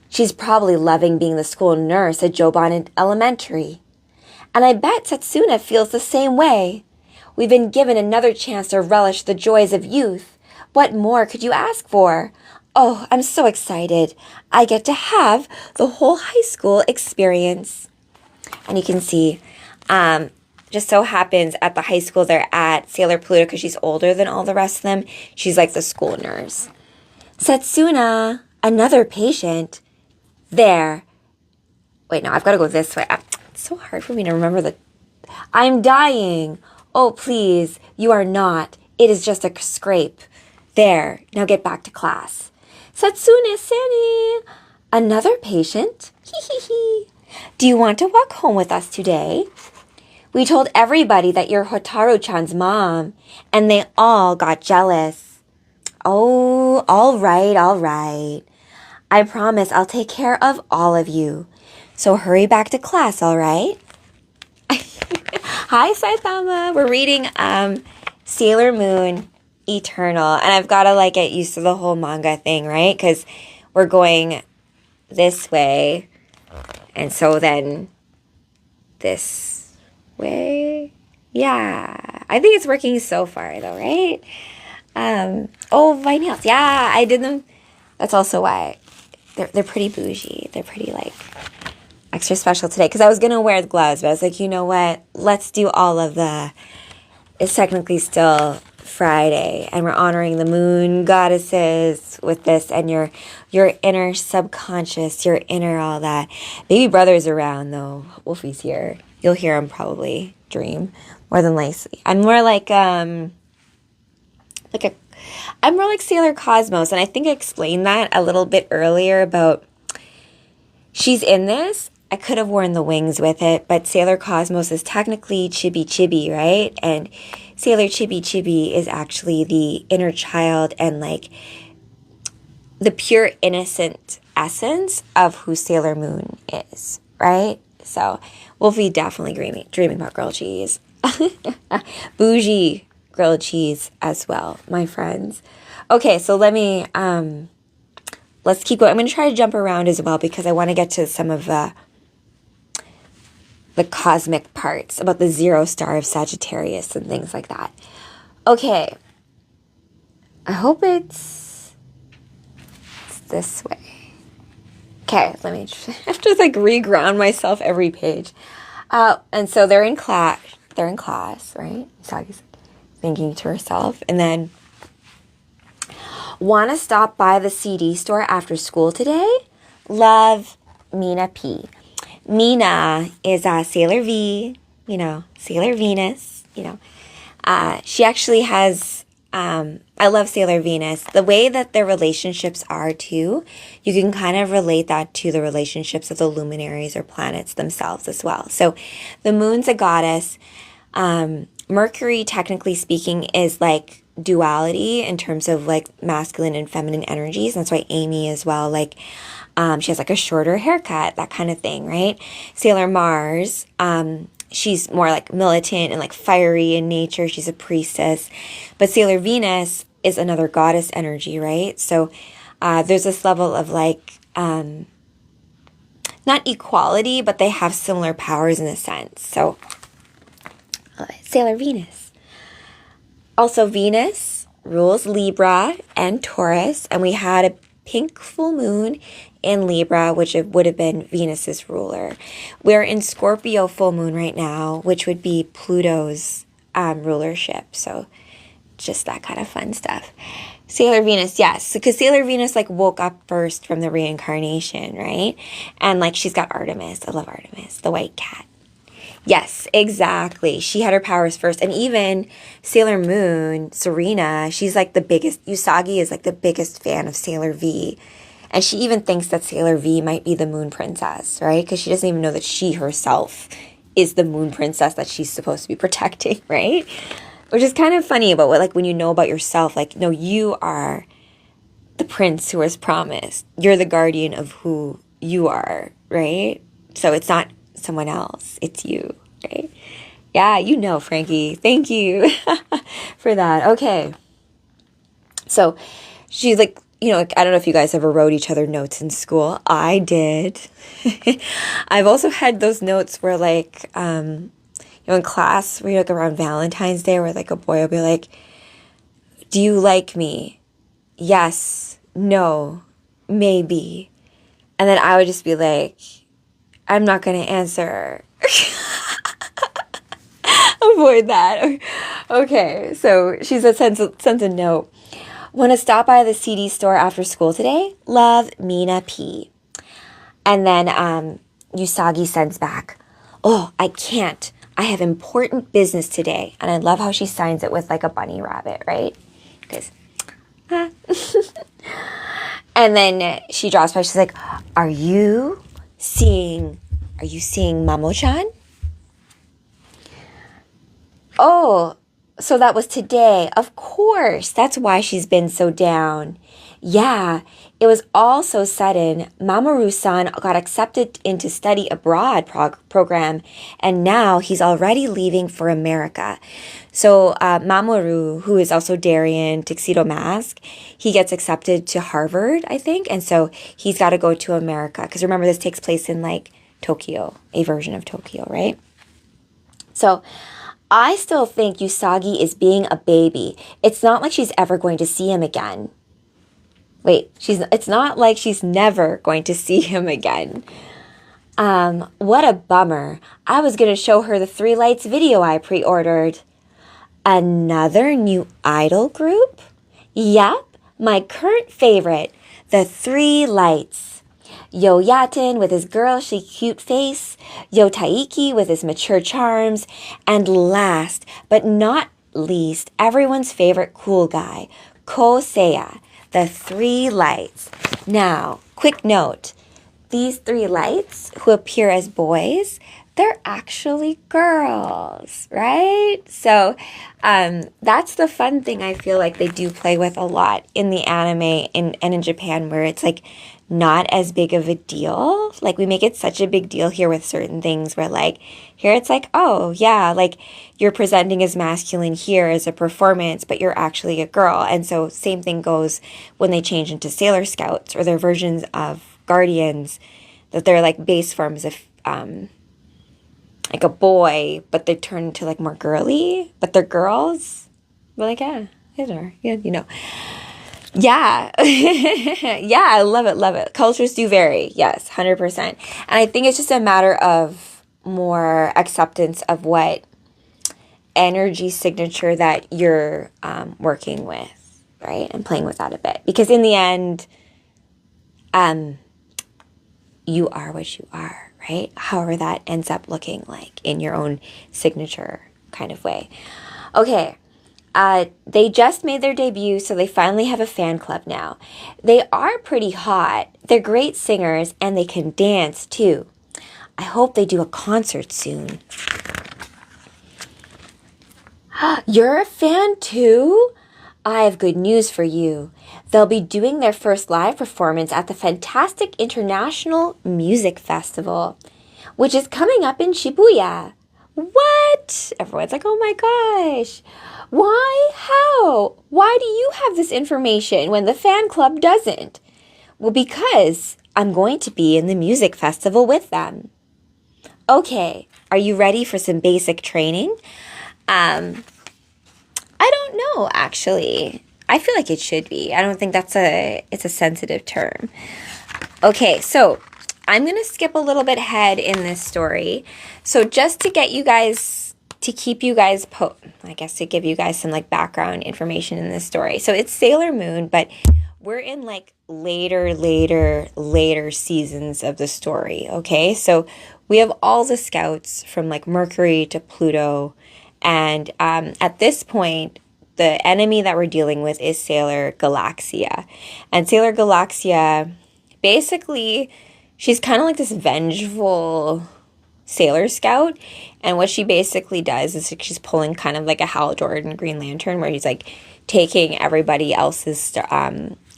She's probably loving being the school nurse at Joban Elementary. And I bet Satsuna feels the same way. We've been given another chance to relish the joys of youth. What more could you ask for? Oh, I'm so excited. I get to have the whole high school experience. And you can see, just so happens at the high school they're at, Sailor Pluto, because she's older than all the rest of them, she's like the school nurse. Satsuna, another patient. There. Wait, no, I've got to go this way. It's so hard for me to remember I'm dying. Oh, please, you are not. It is just a scrape. There, now get back to class. Satsune-sani, another patient? Hee. Do you want to walk home with us today? We told everybody that you're Hotaru-chan's mom, and they all got jealous. Oh, all right. I promise I'll take care of all of you. So hurry back to class, all right? Hi, Saitama. We're reading Sailor Moon Eternal, and I've got to get used to the whole manga thing, right? Because we're going this way, and so then this way. Yeah, I think it's working so far, though, right? Oh, my nails. Yeah, I did them. That's also why they're pretty bougie. They're pretty extra special today, because I was gonna wear the gloves, but I was like, you know what? Let's do all of it's technically still Friday, and we're honoring the moon goddesses with this, and your inner subconscious, your inner all that. Baby brother's around though. Wolfie's here. You'll hear him probably dream more than likely. I'm more I'm more like Sailor Cosmos, and I think I explained that a little bit earlier about she's in this. I could have worn the wings with it, but Sailor Cosmos is technically Chibi, right? And Sailor Chibi is actually the inner child and the pure innocent essence of who Sailor Moon is, right? So Wolfie definitely dreaming about grilled cheese. Bougie grilled cheese as well, my friends. Okay, so let's keep going. I'm going to try to jump around as well because I want to get to some of the cosmic parts about the 0 star of Sagittarius and things like that. Okay. I hope it's this way. Okay, let me I have to reground myself every page. And so they're in class, right? Usagi's thinking to herself, and then want to stop by the CD store after school today? Love, Mina P. Mina is Sailor V, Sailor Venus, she actually has, I love Sailor Venus. The way that their relationships are too, you can kind of relate that to the relationships of the luminaries or planets themselves as well. So the moon's a goddess. Mercury, technically speaking, is duality in terms of masculine and feminine energies. That's why Amy as well, she has a shorter haircut, that kind of thing, right? Sailor Mars, she's more militant and fiery in nature. She's a priestess. But Sailor Venus is another goddess energy, right? So there's this level of not equality, but they have similar powers in a sense. So Sailor Venus. Also, Venus rules Libra and Taurus, and we had a pink full moon in Libra, which would have been Venus's ruler. We're in Scorpio full moon right now, which would be Pluto's rulership. So just that kind of fun stuff. Sailor Venus, yes, because Sailor Venus woke up first from the reincarnation, right? And she's got Artemis. I love Artemis, the white cat. Yes, exactly. She had her powers first. And even Sailor Moon, Serena, she's like the biggest, Usagi is like the biggest fan of Sailor V. And she even thinks that Sailor V might be the Moon Princess, right? Because she doesn't even know that she herself is the Moon Princess that she's supposed to be protecting, right? Which is kind of funny about what, like, when you know about yourself, like, no, you are the prince who was promised. You're the guardian of who you are, right? So it's not someone else, it's you, right? Yeah, you know, Frankie. Thank you for that. Okay. So she's like, you know, I don't know if you guys ever wrote each other notes in school. I did. I've also had those notes where, like, you know, in class, where you're like around Valentine's Day, where like a boy will be like, do you like me? Yes, no, maybe. And then I would just be like, I'm not going to answer. Avoid that. Okay, so she said, sends a note. Want to stop by the CD store after school today? Love, Mina P. And then Usagi sends back, oh, I can't. I have important business today. And I love how she signs it with like a bunny rabbit, right? Because, and then she drops by. She's like, are you seeing Mamo-chan? Oh, so that was today. Of course. That's why she's been so down. Yeah, it was all so sudden. Mamoru-san got accepted into study abroad program, and now he's already leaving for America. So Mamoru, who is also Darien, Tuxedo Mask, he gets accepted to Harvard, I think, and so he's got to go to America. Because remember, this takes place in like Tokyo, a version of Tokyo, right? So I still think Usagi is being a baby. It's not like she's ever going to see him again. Wait, it's not like she's never going to see him again. What a bummer. I was going to show her the Three Lights video I pre-ordered. Another new idol group? Yep, my current favorite, the Three Lights. Yo Yaten with his girl-she cute face, Yo Taiki with his mature charms, and last but not least, everyone's favorite cool guy, Ko Seiya, the Three Lights. Now, quick note, these Three Lights who appear as boys, they're actually girls, right? So that's the fun thing I feel like they do play with a lot in the anime and in Japan, where it's like not as big of a deal. Like we make it such a big deal here with certain things where like here it's like, oh yeah, like you're presenting as masculine here as a performance, but you're actually a girl. And so same thing goes when they change into Sailor Scouts or their versions of Guardians, that they're like base forms of like a boy, but they turn into like more girly, but they're girls. But like, yeah, you know. Yeah. Yeah, I love it. Cultures do vary. Yes, 100%. And I think it's just a matter of more acceptance of what energy signature that you're working with, right? And playing with that a bit. Because in the end, you are what you are, right? However that ends up looking like in your own signature kind of way. Okay. They just made their debut, so they finally have a fan club now. They are pretty hot. They're great singers, and they can dance, too. I hope they do a concert soon. You're a fan, too? I have good news for you. They'll be doing their first live performance at the fantastic International Music Festival, which is coming up in Shibuya. What? Everyone's like, oh my gosh. Why? How? Why do you have this information when the fan club doesn't? Well, because I'm going to be in the music festival with them. Okay, are you ready for some basic training? I don't know, actually. I feel like it should be. I don't think it's a sensitive term. Okay, so I'm going to skip a little bit ahead in this story. So just to get you guys, to keep you guys, to give you guys some like background information in this story. So it's Sailor Moon, but we're in like later seasons of the story, okay? So we have all the scouts from like Mercury to Pluto, and at this point, the enemy that we're dealing with is Sailor Galaxia. And Sailor Galaxia, basically, she's kind of like this vengeful Sailor Scout, and what she basically does is she's pulling kind of like a Hal Jordan Green Lantern, where he's like taking everybody else's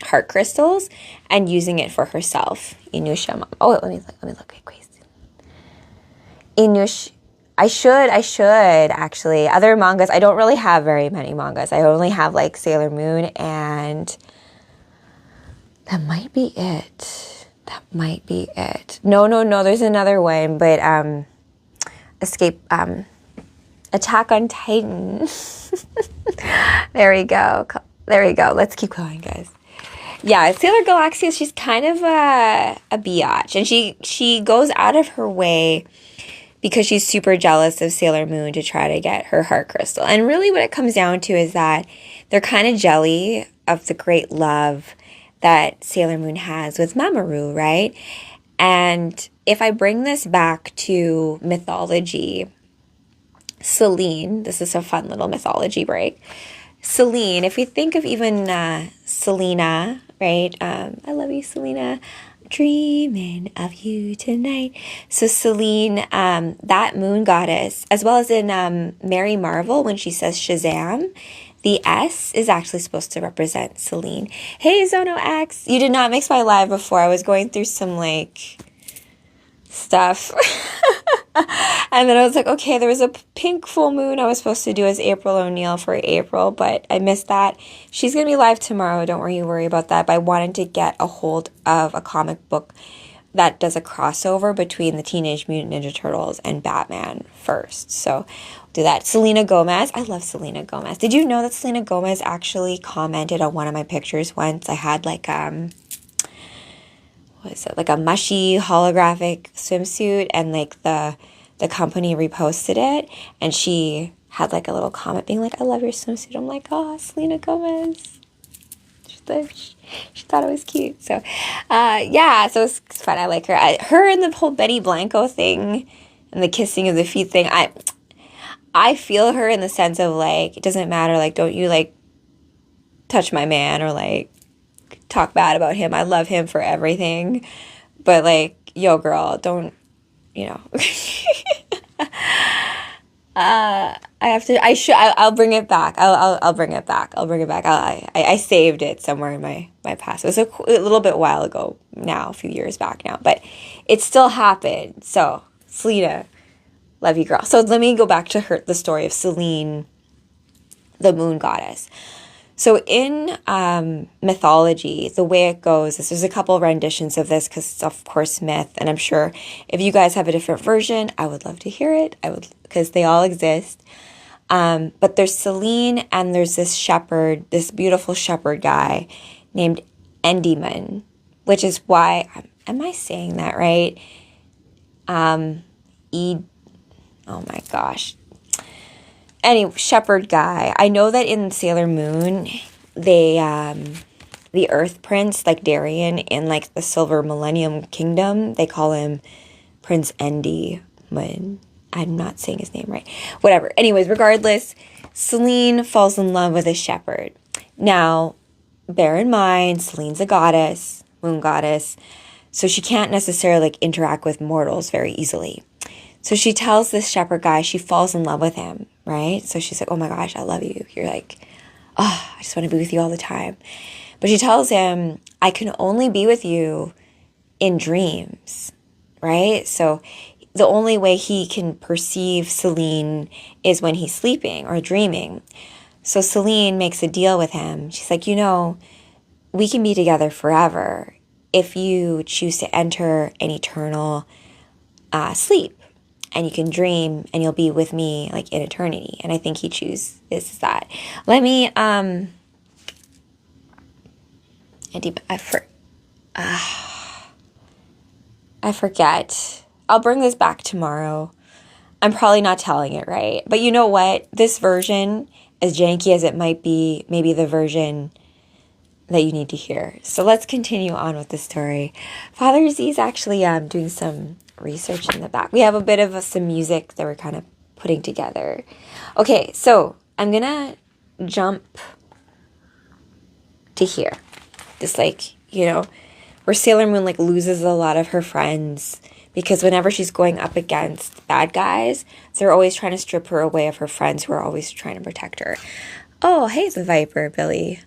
heart crystals and using it for herself. Inusha. Oh, let me look. Wait, crazy. Inush. I should actually. Other mangas. I don't really have very many mangas. I only have like Sailor Moon, and that might be it. No. There's another one, but Attack on Titan. There we go. Let's keep going, guys. Yeah, Sailor Galaxia, she's kind of a biatch, and she goes out of her way because she's super jealous of Sailor Moon to try to get her heart crystal. And really what it comes down to is that they're kind of jelly of the great love that Sailor Moon has with Mamoru, right? And if I bring this back to mythology, Selene, this is a fun little mythology break. Selene, if we think of even Selena, right? I love you, Selena. Dreaming of you tonight. So Selene, that moon goddess, as well as in Mary Marvel, when she says Shazam, the S is actually supposed to represent Selene. Hey, Zono X, you did not mix my live before. I was going through some like stuff. And then I was like, okay, there was a pink full moon I was supposed to do as April O'Neil for April, but I missed that. She's going to be live tomorrow. Don't worry about that. But I wanted to get a hold of a comic book that does a crossover between the Teenage Mutant Ninja Turtles and Batman first. So do that. Selena Gomez. I love Selena Gomez. Did you know that Selena Gomez actually commented on one of my pictures once? I had like what is it, like a mushy holographic swimsuit, and like the company reposted it, and she had like a little comment being like, I love your swimsuit. I'm like, oh, Selena Gomez. She thought it was cute. So yeah, so it's fun. I like her. Her and the whole Betty Blanco thing and the kissing of the feet thing, I feel her in the sense of like, it doesn't matter, like, don't you like touch my man or like talk bad about him. I love him for everything, but like, yo girl, don't, you know. I'll bring it back. I'll bring it back. I saved it somewhere in my past. It was a little bit while ago now, a few years back now, but it still happened. So Selena, love you, girl. So let me go back to the story of Selene, the moon goddess. So in mythology, the way it goes is there's a couple renditions of this because it's, of course, myth. And I'm sure if you guys have a different version, I would love to hear it. Because they all exist. But there's Selene, and there's this shepherd, this beautiful shepherd guy named Endymion, which is why, am I saying that right? Oh my gosh. Anyway, shepherd guy. I know that in Sailor Moon, they, the Earth Prince, like Darien, in like the Silver Millennium Kingdom, they call him Prince Endymion. I'm not saying his name right. Whatever. Anyways, regardless, Selene falls in love with a shepherd. Now, bear in mind, Selene's a goddess, moon goddess, so she can't necessarily like interact with mortals very easily. So she tells this shepherd guy she falls in love with him, right? So she's like, oh my gosh, I love you. You're like, oh, I just want to be with you all the time. But she tells him, I can only be with you in dreams, right? So the only way he can perceive Selene is when he's sleeping or dreaming. So Selene makes a deal with him. She's like, you know, we can be together forever if you choose to enter an eternal sleep. And you can dream and you'll be with me like in eternity. And I think he chooses that. Let me, I forget. I'll bring this back tomorrow. I'm probably not telling it right. But you know what? This version, as janky as it might be, maybe the version that you need to hear. So let's continue on with the story. Father Z is actually doing some research in the back. We have a bit of some music that we're kind of putting together. Okay, so I'm gonna jump to here. Just like, where Sailor Moon like loses a lot of her friends because whenever she's going up against bad guys, they're always trying to strip her away of her friends who are always trying to protect her. Oh, hey, the Viper, Billy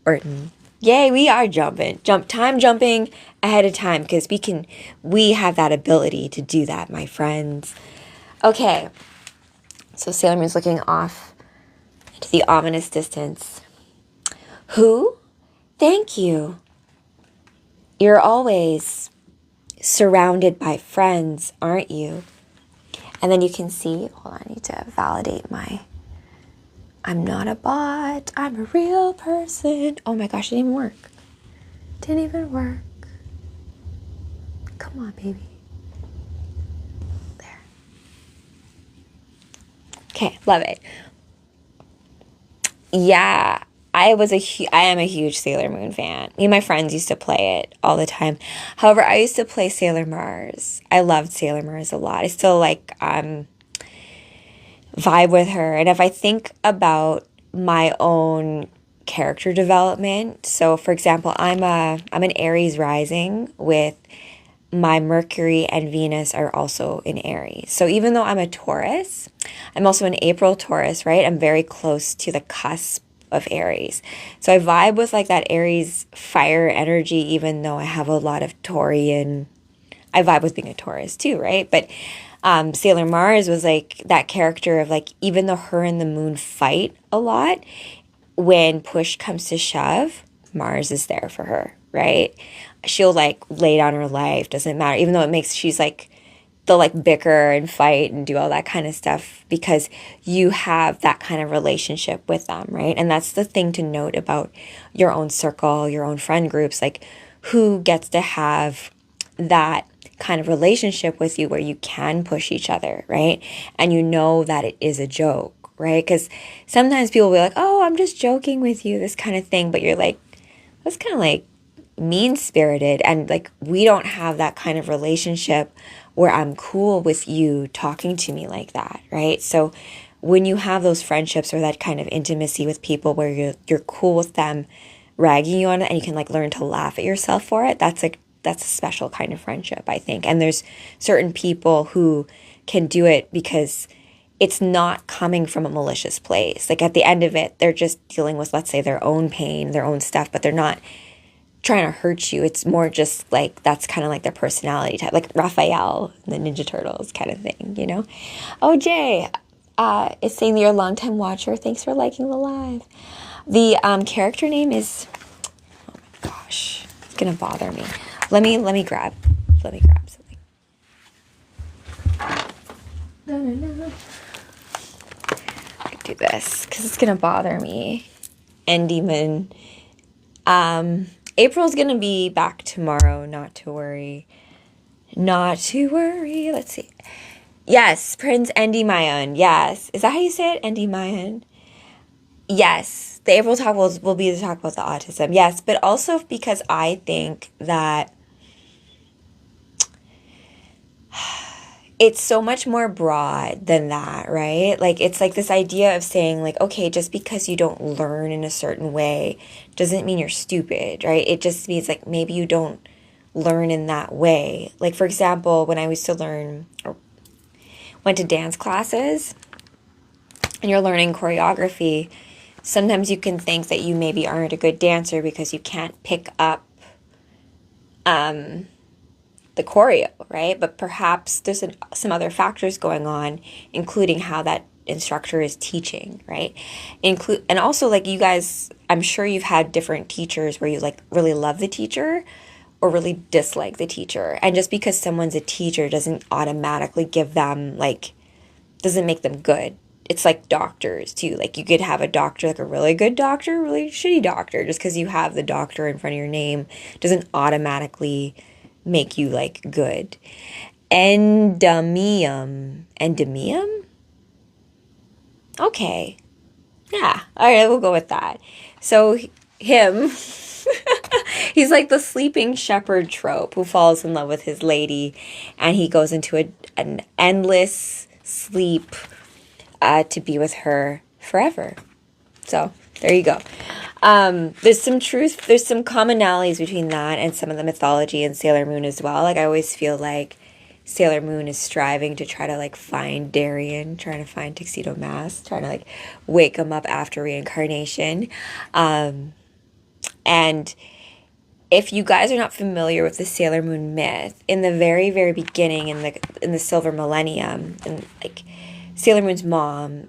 Orton. Yay, we are jumping ahead of time because we have that ability to do that, my friends. Okay, so Sailor Moon's looking off into the ominous distance. Who? Thank you. You're always surrounded by friends, aren't you? And then you can see, hold on, I need to validate I'm not a bot, I'm a real person. Oh my gosh, it didn't even work. Didn't even work. Come on, baby. There. Okay, love it. Yeah, I am a huge Sailor Moon fan. Me and my friends used to play it all the time. However, I used to play Sailor Mars. I loved Sailor Mars a lot. I still vibe with her. And if I think about my own character development, so for example, I'm an Aries rising with my Mercury and Venus are also in Aries. So even though I'm a Taurus, I'm also an April Taurus, right? I'm very close to the cusp of Aries. So I vibe with like that Aries fire energy, even though I have a lot of Taurian. I vibe with being a Taurus too, right? But Sailor Mars was like that character of like, even though her and the moon fight a lot, when push comes to shove, Mars is there for her, right? She'll like lay down her life, doesn't matter, even though she's like, they'll like bicker and fight and do all that kind of stuff because you have that kind of relationship with them, right? And that's the thing to note about your own circle, your own friend groups, like who gets to have that kind of relationship with you where you can push each other, right? And you know that it is a joke, right? Because sometimes people will be like, oh, I'm just joking with you, this kind of thing. But you're like, that's kind of like mean-spirited. And like, we don't have that kind of relationship where I'm cool with you talking to me like that, right? So when you have those friendships or that kind of intimacy with people where you're cool with them ragging you on it and you can like learn to laugh at yourself for it, that's a special kind of friendship, I think. And there's certain people who can do it because it's not coming from a malicious place. Like at the end of it, they're just dealing with, let's say, their own pain, their own stuff, but they're not trying to hurt you. It's more just like, that's kind of like their personality type, like Raphael, the Ninja Turtles kind of thing, you know? Oh, Jay, is saying that you're a longtime watcher. Thanks for liking the live. The character name is, oh my gosh, it's gonna bother me. Let me grab something. No. I could do this because it's gonna bother me. And demon. April's gonna be back tomorrow. Not to worry. Let's see. Yes, Prince Andy Mayan. Yes, is that how you say it, Andy Mayan? Yes, the April talk will be to talk about the autism. Yes, but also because I think that it's so much more broad than that, right? Like, it's like this idea of saying, like, okay, just because you don't learn in a certain way doesn't mean you're stupid, right? It just means, like, maybe you don't learn in that way. Like, for example, when I used to learn or went to dance classes and you're learning choreography, sometimes you can think that you maybe aren't a good dancer because you can't pick up the choreo, right? But perhaps there's some other factors going on, including how that instructor is teaching, right? And also, like, you guys, I'm sure you've had different teachers where you like really love the teacher or really dislike the teacher. And just because someone's a teacher doesn't automatically give them doesn't make them good. It's like doctors too. Like, you could have a doctor, like a really good doctor, really shitty doctor. Just because you have the doctor in front of your name doesn't automatically make you like good. Endymium. Okay. Yeah. All right, we'll go with that. So him. He's like the sleeping shepherd trope who falls in love with his lady, and he goes into an endless sleep to be with her forever. So there you go. There's some truth, there's some commonalities between that and some of the mythology in Sailor Moon as well. Like, I always feel like Sailor Moon is striving to try to like find Darien, trying to find Tuxedo Mask, trying to like wake him up after reincarnation. And if you guys are not familiar with the Sailor Moon myth, in the very, very beginning, in the Silver Millennium, and like Sailor Moon's mom,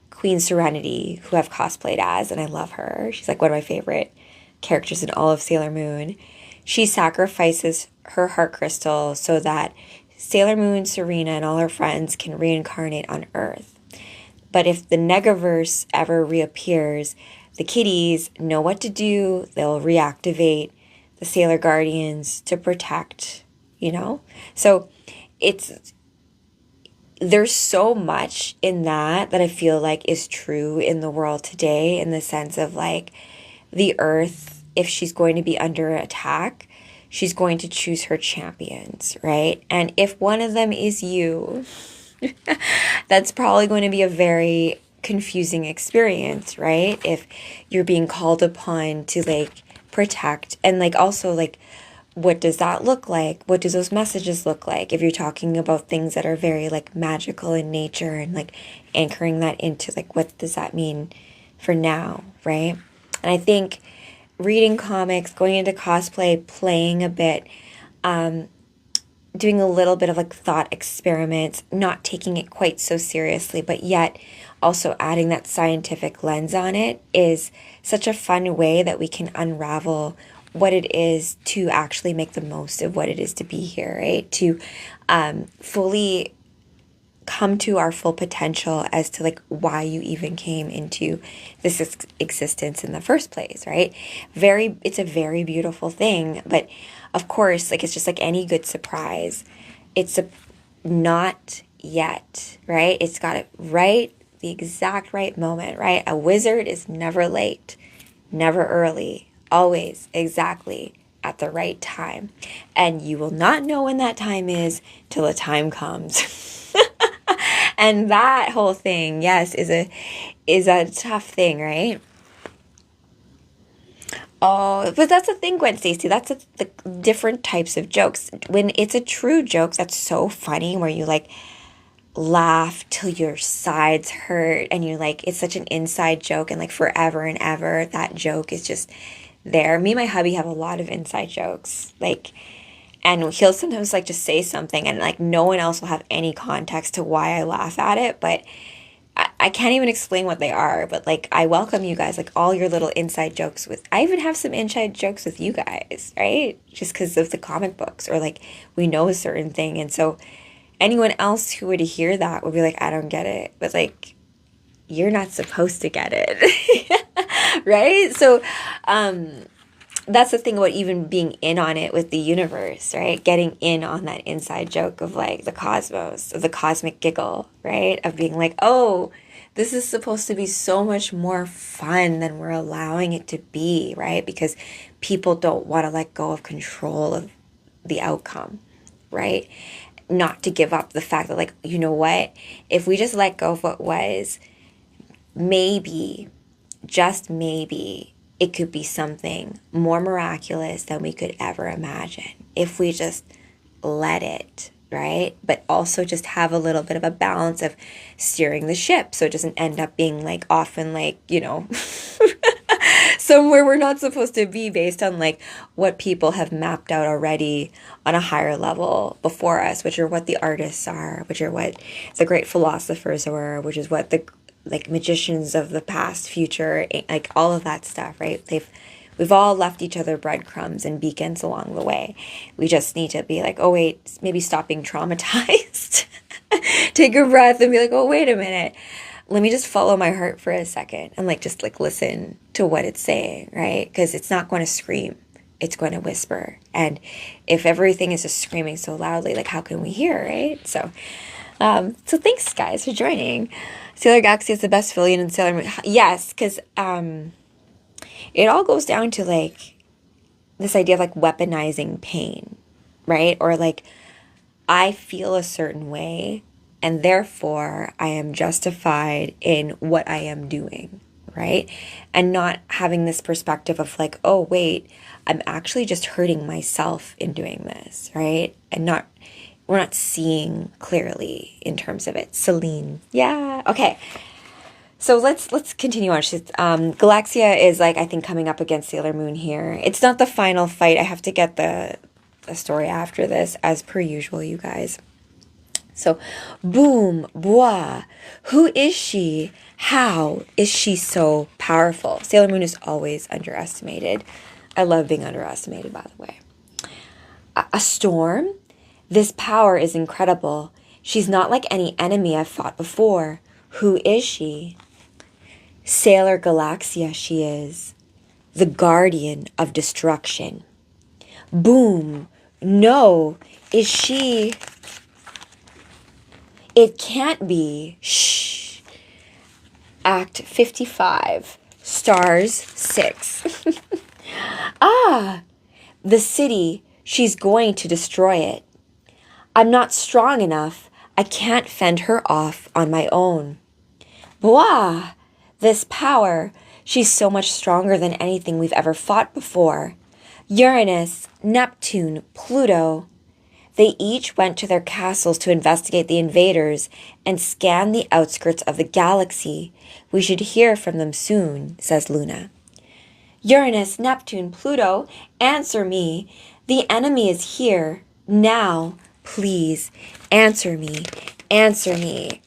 Queen Serenity, who I've cosplayed as, and I love her. She's like one of my favorite characters in all of Sailor Moon. She sacrifices her heart crystal so that Sailor Moon, Serena, and all her friends can reincarnate on Earth. But if the Negaverse ever reappears, the kiddies know what to do. They'll reactivate the Sailor Guardians to protect, you know? So there's so much in that I feel like is true in the world today, in the sense of like the Earth, if she's going to be under attack, she's going to choose her champions, right? And if one of them is you, that's probably going to be a very confusing experience, right? If you're being called upon to like protect, and like also like, what does that look like? What do those messages look like? If you're talking about things that are very like magical in nature, and like anchoring that into like, what does that mean for now, right? And I think reading comics, going into cosplay, playing a bit, doing a little bit of like thought experiments, not taking it quite so seriously, but yet also adding that scientific lens on it, is such a fun way that we can unravel what it is to actually make the most of what it is to be here, right? To fully come to our full potential as to like why you even came into this existence in the first place, right? It's a very beautiful thing, but of course, like, it's just like any good surprise. It's not yet, right? It's got it right, the exact right moment, right? A wizard is never late, never early, always exactly at the right time. And you will not know when that time is till the time comes. And that whole thing, yes, is a tough thing, right? Oh, but that's the thing, Gwen Stacy. That's the different types of jokes. When it's a true joke, that's so funny, where you like laugh till your sides hurt, and you're like, it's such an inside joke, and like forever and ever, that joke is just there. Me and my hubby have a lot of inside jokes, like, and he'll sometimes like just say something, and like no one else will have any context to why I laugh at it, but I can't even explain what they are. But like, I welcome you guys, like all your little inside jokes I even have some inside jokes with you guys, right? Just because of the comic books, or like we know a certain thing, and so anyone else who would hear that would be like, I don't get it, but like, you're not supposed to get it. Right? So that's the thing about even being in on it with the universe, right? Getting in on that inside joke of like the cosmos, of the cosmic giggle, right? Of being like, oh, this is supposed to be so much more fun than we're allowing it to be, right? Because people don't want to let go of control of the outcome, right? Not to give up the fact that, like, you know what? If we just let go of what was, maybe, just maybe, it could be something more miraculous than we could ever imagine if we just let it, right? But also just have a little bit of a balance of steering the ship, so it doesn't end up being like often like, you know, somewhere we're not supposed to be, based on like what people have mapped out already on a higher level before us, which are what the artists are, which are what the great philosophers were, which is what the like magicians of the past, future, like all of that stuff, right? We've all left each other breadcrumbs and beacons along the way. We just need to be like, oh wait, maybe stop being traumatized. Take a breath and be like, oh, wait a minute. Let me just follow my heart for a second and like just like listen to what it's saying, right? Because it's not going to scream. It's going to whisper. And if everything is just screaming so loudly, like how can we hear, right? So thanks guys for joining. Sailor Galaxy is the best villain in Sailor Moon. Yes, because it all goes down to like this idea of like weaponizing pain, right? Or like I feel a certain way and therefore I am justified in what I am doing, right? And not having this perspective of like, oh, wait, I'm actually just hurting myself in doing this, right? And we're not seeing clearly in terms of it. Celine. Yeah. Okay. So let's continue on. Galaxia is like, I think, coming up against Sailor Moon here. It's not the final fight. I have to get the story after this, as per usual, you guys. So, boom, bois. Who is she? How is she so powerful? Sailor Moon is always underestimated. I love being underestimated, by the way. A storm? This power is incredible. She's not like any enemy I've fought before. Who is she? Sailor Galaxia she is. The guardian of destruction. Boom. No. Is she... It can't be. Shh. Act 55. Stars 6. The city. She's going to destroy it. I'm not strong enough. I can't fend her off on my own. Bois! This power. She's so much stronger than anything we've ever fought before. Uranus, Neptune, Pluto. They each went to their castles to investigate the invaders and scan the outskirts of the galaxy. We should hear from them soon, says Luna. Uranus, Neptune, Pluto, answer me. The enemy is here. Now, please, answer me. Answer me.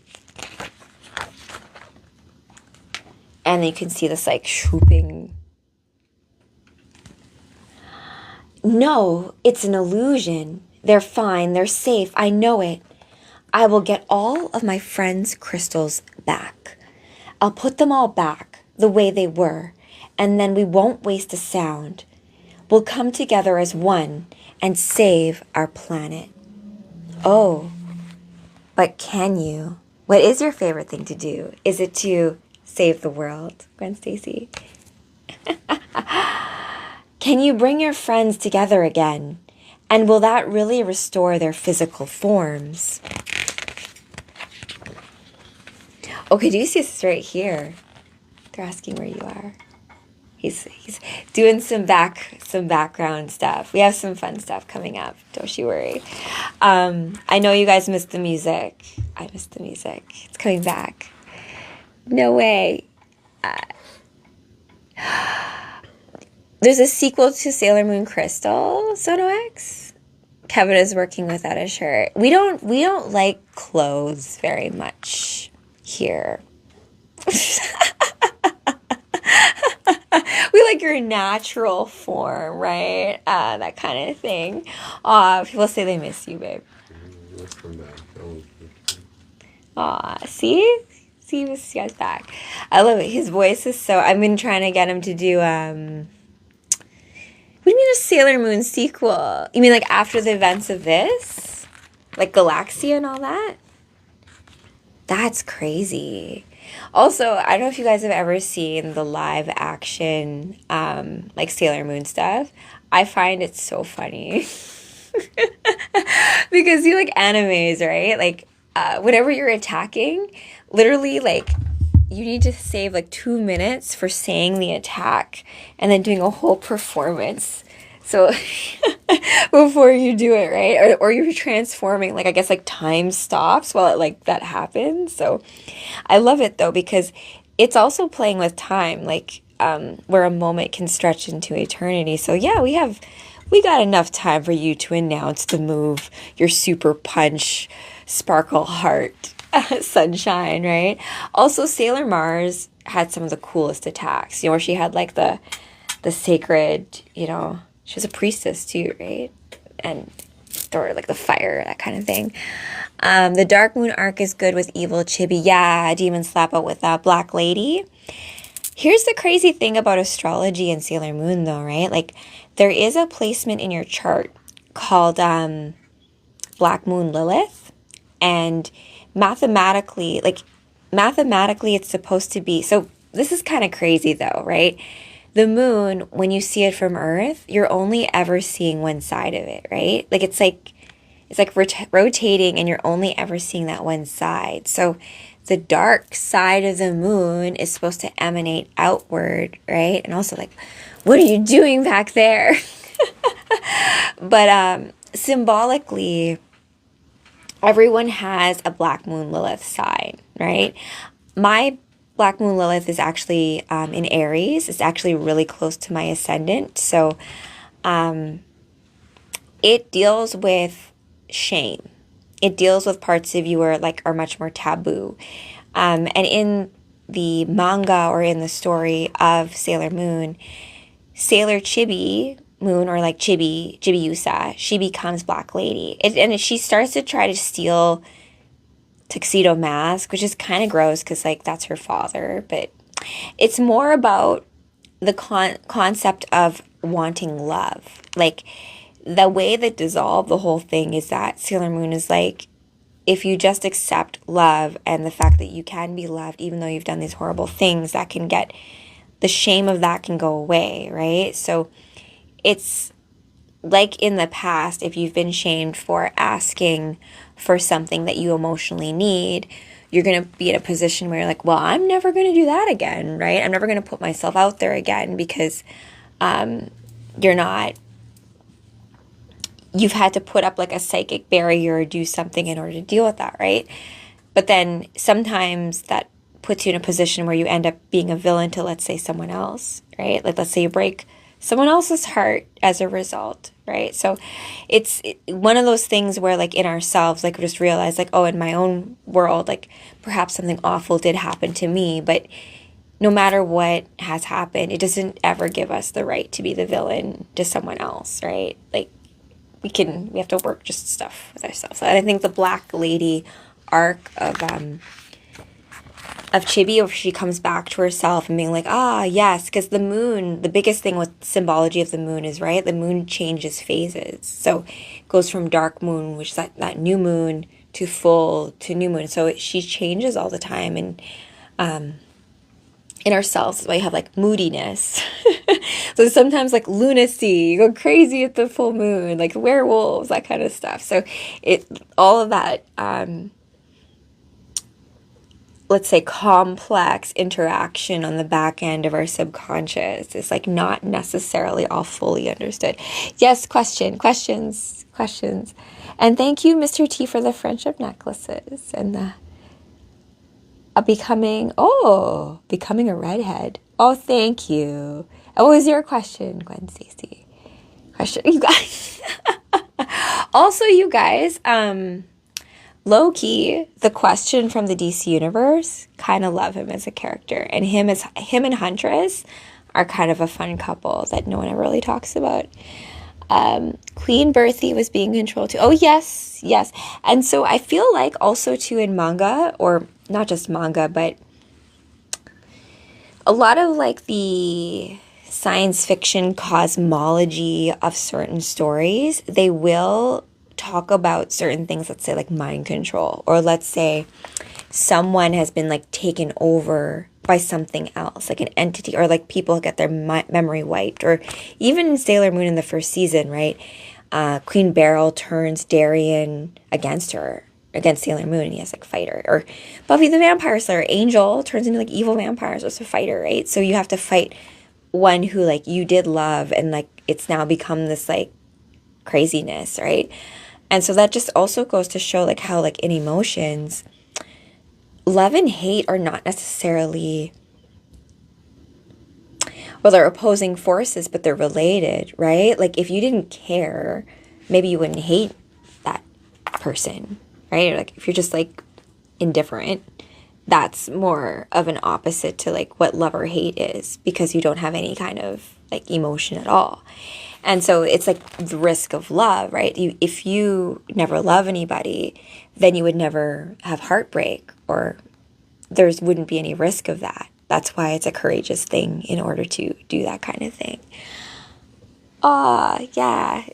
And then you can see this like swooping. No, it's an illusion. They're fine. They're safe. I know it. I will get all of my friends' crystals back. I'll put them all back the way they were, and then we won't waste a sound. We'll come together as one and save our planet. Oh, but can you? What is your favorite thing to do? Is it to save the world, Gwen Stacy? Can you bring your friends together again? And will that really restore their physical forms? Okay, do you see this right here? They're asking where you are. He's doing some background stuff. We have some fun stuff coming up. Don't you worry. I know you guys missed the music. I missed the music. It's coming back. No way. There's a sequel to Sailor Moon Crystal, Sono X. Kevin is working without a shirt. We don't like clothes very much here. We like your natural form, right? That kind of thing. People say they miss you, babe. Let's come back. See, this guy's back. I love it. His voice is so. I've been trying to get him to do. What do you mean a Sailor Moon sequel? You mean like after the events of this, like Galaxia and all that? That's crazy. Also, I don't know if you guys have ever seen the live action, like Sailor Moon stuff. I find it so funny. Because you like animes, right? Like, whenever you're attacking, literally, like, you need to save like 2 minutes for saying the attack and then doing a whole performance. So before you do it, right? Or you're transforming, like, I guess like time stops while it like that happens. So I love it though, because it's also playing with time, like where a moment can stretch into eternity. So yeah, we got enough time for you to announce the move, your super punch, sparkle heart, sunshine, right? Also, Sailor Mars had some of the coolest attacks, where she had like the sacred, she was a priestess too, right? And or like the fire, that kind of thing. The Dark Moon arc is good with evil Chibi. Yeah, Demon Slap Out with that Black Lady. Here's the crazy thing about astrology and Sailor Moon though, right? Like there is a placement in your chart called Black Moon Lilith, and mathematically it's supposed to be, so this is kind of crazy though, right? the moon, when you see it from Earth, you're only ever seeing one side of it, right? Like it's like rotating and you're only ever seeing that one side. So the dark side of the moon is supposed to emanate outward, right? And also like, what are you doing back there? But symbolically, everyone has a Black Moon Lilith side, right? My Black Moon Lilith is actually in Aries. It's actually really close to my ascendant. So it deals with shame. It deals with parts of you where like are much more taboo. And in the manga or in the story of Sailor Moon, Sailor Chibi Moon, or like Chibiusa, she becomes Black Lady. And she starts to try to steal Tuxedo Mask, which is kind of gross because like that's her father. But it's more about the concept of wanting love. Like the way that dissolved the whole thing is that Sailor Moon is like, if you just accept love and the fact that you can be loved even though you've done these horrible things, that can get, the shame of that can go away, right? So it's like in the past, if you've been shamed for asking for something that you emotionally need, you're going to be in a position where you're like, well, I'm never going to do that again, right? I'm never going to put myself out there again because you're not, you've had to put up like a psychic barrier or do something in order to deal with that, right? But then sometimes that puts you in a position where you end up being a villain to, let's say, someone else, right? Like, let's say you break someone else's heart as a result, right? So it's one of those things where like in ourselves, like we just realize like, oh, in my own world, like perhaps something awful did happen to me, but no matter what has happened, it doesn't ever give us the right to be the villain to someone else, right? Like we have to work just stuff with ourselves. And I think the Black Lady arc of Chibi, where she comes back to herself and being like, ah, yes, because the moon, the biggest thing with symbology of the moon is, right, the moon changes phases. So it goes from dark moon, which is that new moon, to full, to new moon. So she changes all the time. And in ourselves, that's why you have like moodiness. So sometimes like lunacy, you go crazy at the full moon, like werewolves, that kind of stuff. So all of that, let's say, complex interaction on the back end of our subconscious is like not necessarily all fully understood. Yes, questions. And thank you, Mr. T, for the friendship necklaces and the becoming a redhead. Oh, thank you. What was your question, Gwen Stacy? You guys. Also, you guys, low-key, the Question from the DC universe, kind of love him as a character. And him and Huntress are kind of a fun couple that no one ever really talks about. Queen Berthie was being controlled too. Oh, yes. And so I feel like also too in manga, or not just manga, but a lot of like the science fiction cosmology of certain stories, they will talk about certain things, let's say like mind control, or let's say someone has been like taken over by something else, like an entity, or like people get their memory wiped, or even in Sailor Moon in the first season, right? Queen Beryl turns Darien against Sailor Moon, and he has like fighter. Or Buffy the Vampire Slayer, Angel turns into like evil vampires as a fighter, right? So you have to fight one who like you did love, and like it's now become this like craziness, right? And so that just also goes to show like how like in emotions, love and hate are not necessarily, well, they're opposing forces, but they're related, right? Like if you didn't care, maybe you wouldn't hate that person, right? Or like if you're just like indifferent, that's more of an opposite to like what love or hate is, because you don't have any kind of like emotion at all. And so it's like the risk of love, right? If you never love anybody, then you would never have heartbreak, or there wouldn't be any risk of that. That's why it's a courageous thing in order to do that kind of thing. Yeah.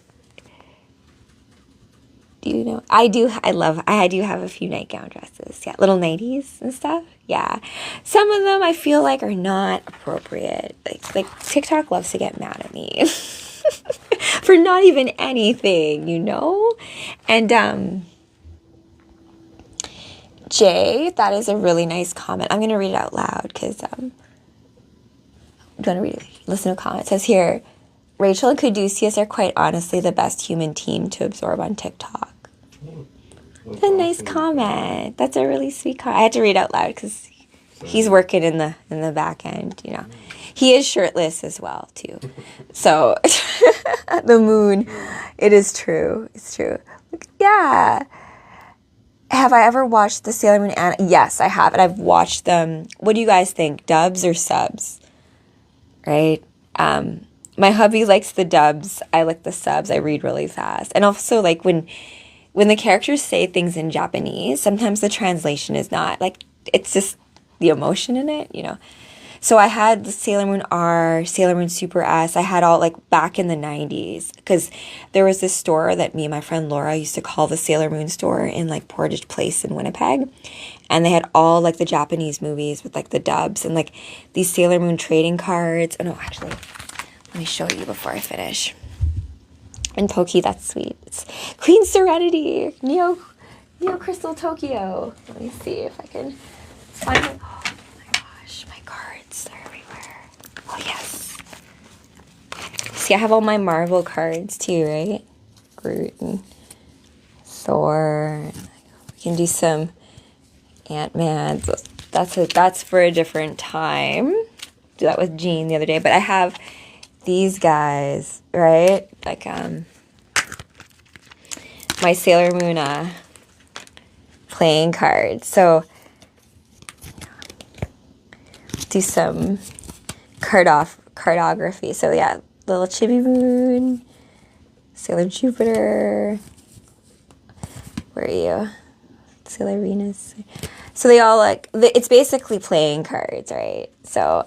Do you know? I do have a few nightgown dresses. Yeah, little nighties and stuff. Yeah. Some of them I feel like are not appropriate. Like TikTok loves to get mad at me for not even anything, you know? And Jay, that is a really nice comment. I'm going to read it out loud because do you want to read it? Listen to a comment. It says here, Rachel and Caduceus are quite honestly the best human team to absorb on TikTok. That's a nice comment. That's a really sweet comment. I had to read it out loud because he's working in the back end, you know. He is shirtless as well, too. So, the moon, it is true. It's true. Yeah. Have I ever watched the Sailor Moon anime? Yes, I have. And I've watched them. What do you guys think? Dubs or subs? Right? My hubby likes the dubs. I like the subs. I read really fast. And also, like, when the characters say things in Japanese, sometimes the translation is not. Like, it's just the emotion in it, you know. So I had the Sailor Moon R, Sailor Moon Super S. I had all, like, back in the 90s. Because there was this store that me and my friend Laura used to call the Sailor Moon store in, like, Portage Place in Winnipeg. And they had all, like, the Japanese movies with, like, the dubs. And, like, these Sailor Moon trading cards. Oh, no, actually, let me show you before I finish. And Toki, that's sweet. It's Queen Serenity, Neo Crystal Tokyo. Let me see if I can find it. Oh my gosh, my cards are everywhere. Oh yes. See, I have all my Marvel cards too, right? Groot and Thor. We can do some Ant-Man. That's for a different time. Do that with Jean the other day, but I have these guys, right? Like my Sailor Moon playing cards. So do some cardography. So yeah, little Chibi Moon, Sailor Jupiter. Where are you? Sailor Venus. So they all like it's basically playing cards, right? So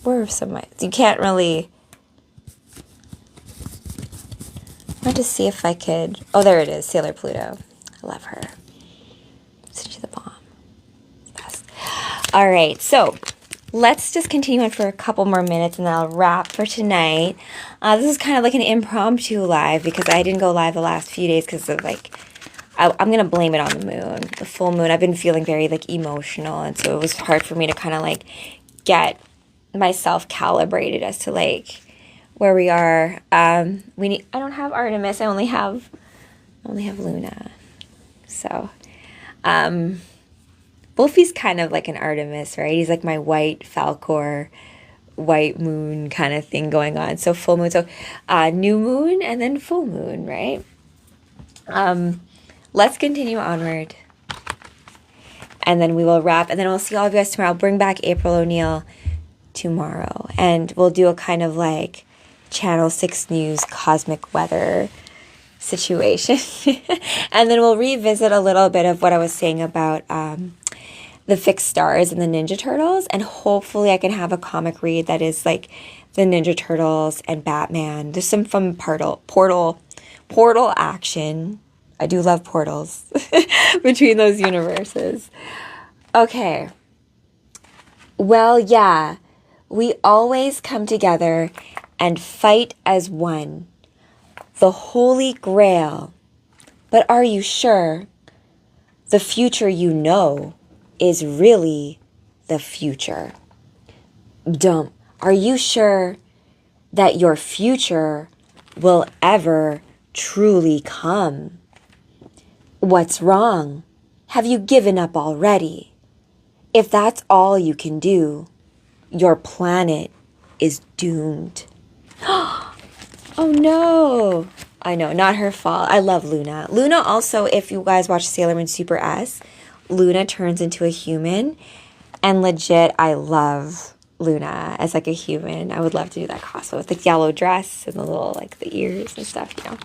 where are some you can't really. I want to see if I could. Oh, there it is, Sailor Pluto. I love her. She's the bomb. Best. All right, so let's just continue on for a couple more minutes, and then I'll wrap for tonight. This is kind of like an impromptu live because I didn't go live the last few days because of like. I'm gonna blame it on the moon, the full moon. I've been feeling very like emotional, and so it was hard for me to kind of like get myself calibrated as to like where we are. I don't have Artemis. I only have Luna. So, Wolfie's kind of like an Artemis, right? He's like my white Falcor, white moon kind of thing going on. So full moon, so new moon and then full moon, right? Let's continue onward. And then we will wrap, and then I'll see all of you guys tomorrow. I'll bring back April O'Neil tomorrow, and we'll do a kind of like Channel 6 News cosmic weather situation. And then we'll revisit a little bit of what I was saying about the fixed stars and the Ninja Turtles, and hopefully I can have a comic read that is like the Ninja Turtles and Batman. There's some fun portal action. I do love portals between those universes. Okay. Well, yeah, we always come together and fight as one. The Holy Grail. But are you sure the future you know is really the future? Dumb. Are you sure that your future will ever truly come? What's wrong? Have you given up already? If that's all you can do, your planet is doomed. Oh no. I know, not her fault. I love Luna. Luna also, if you guys watch Sailor Moon Super S, Luna turns into a human. And legit, I love Luna as like a human. I would love to do that cosplay with the yellow dress and the little like the ears and stuff, you know.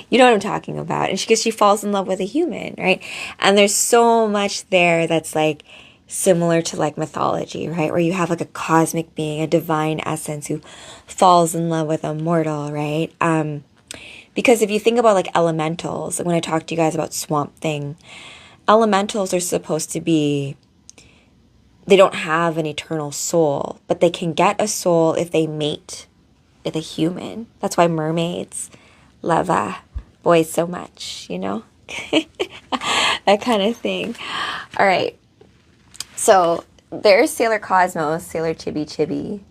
You know what I'm talking about. And she falls in love with a human, right? And there's so much there that's like similar to like mythology, right? Where you have like a cosmic being, a divine essence who falls in love with a mortal, right? Because if you think about like elementals, when I talked to you guys about Swamp Thing, elementals are supposed to be, they don't have an eternal soul, but they can get a soul if they mate with a human. That's why mermaids love boys so much, you know? That kind of thing. All right. So there's Sailor Cosmos, Sailor Chibi Chibi.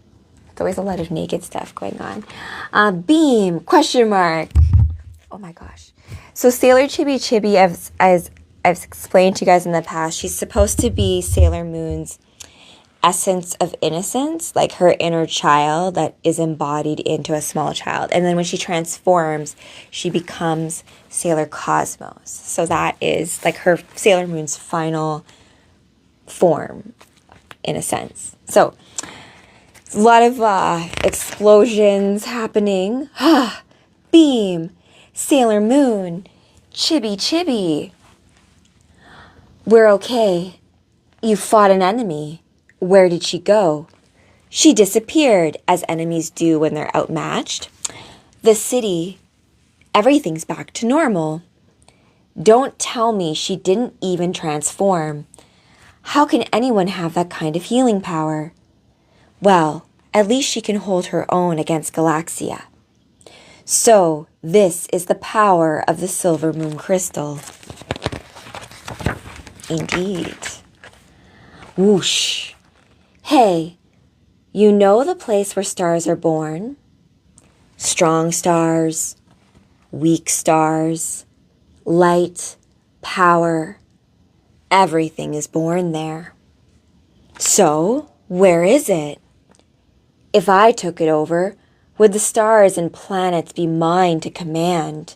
There's always a lot of naked stuff going on. Beam, question mark. Oh my gosh. So Sailor Chibi Chibi, as I've explained to you guys in the past, she's supposed to be Sailor Moon's essence of innocence, like her inner child that is embodied into a small child. And then when she transforms, she becomes Sailor Cosmos. So that is like her Sailor Moon's final form, in a sense. So a lot of explosions happening. Beam, Sailor Moon, Chibi Chibi. We're okay. You fought an enemy. Where did she go? She disappeared, as enemies do when they're outmatched. The city, everything's back to normal. Don't tell me she didn't even transform. How can anyone have that kind of healing power? Well, at least she can hold her own against Galaxia. So, this is the power of the Silver Moon Crystal. Indeed. Whoosh. Hey, you know the place where stars are born? Strong stars, weak stars, light, power, everything is born there. So, where is it? If I took it over, would the stars and planets be mine to command?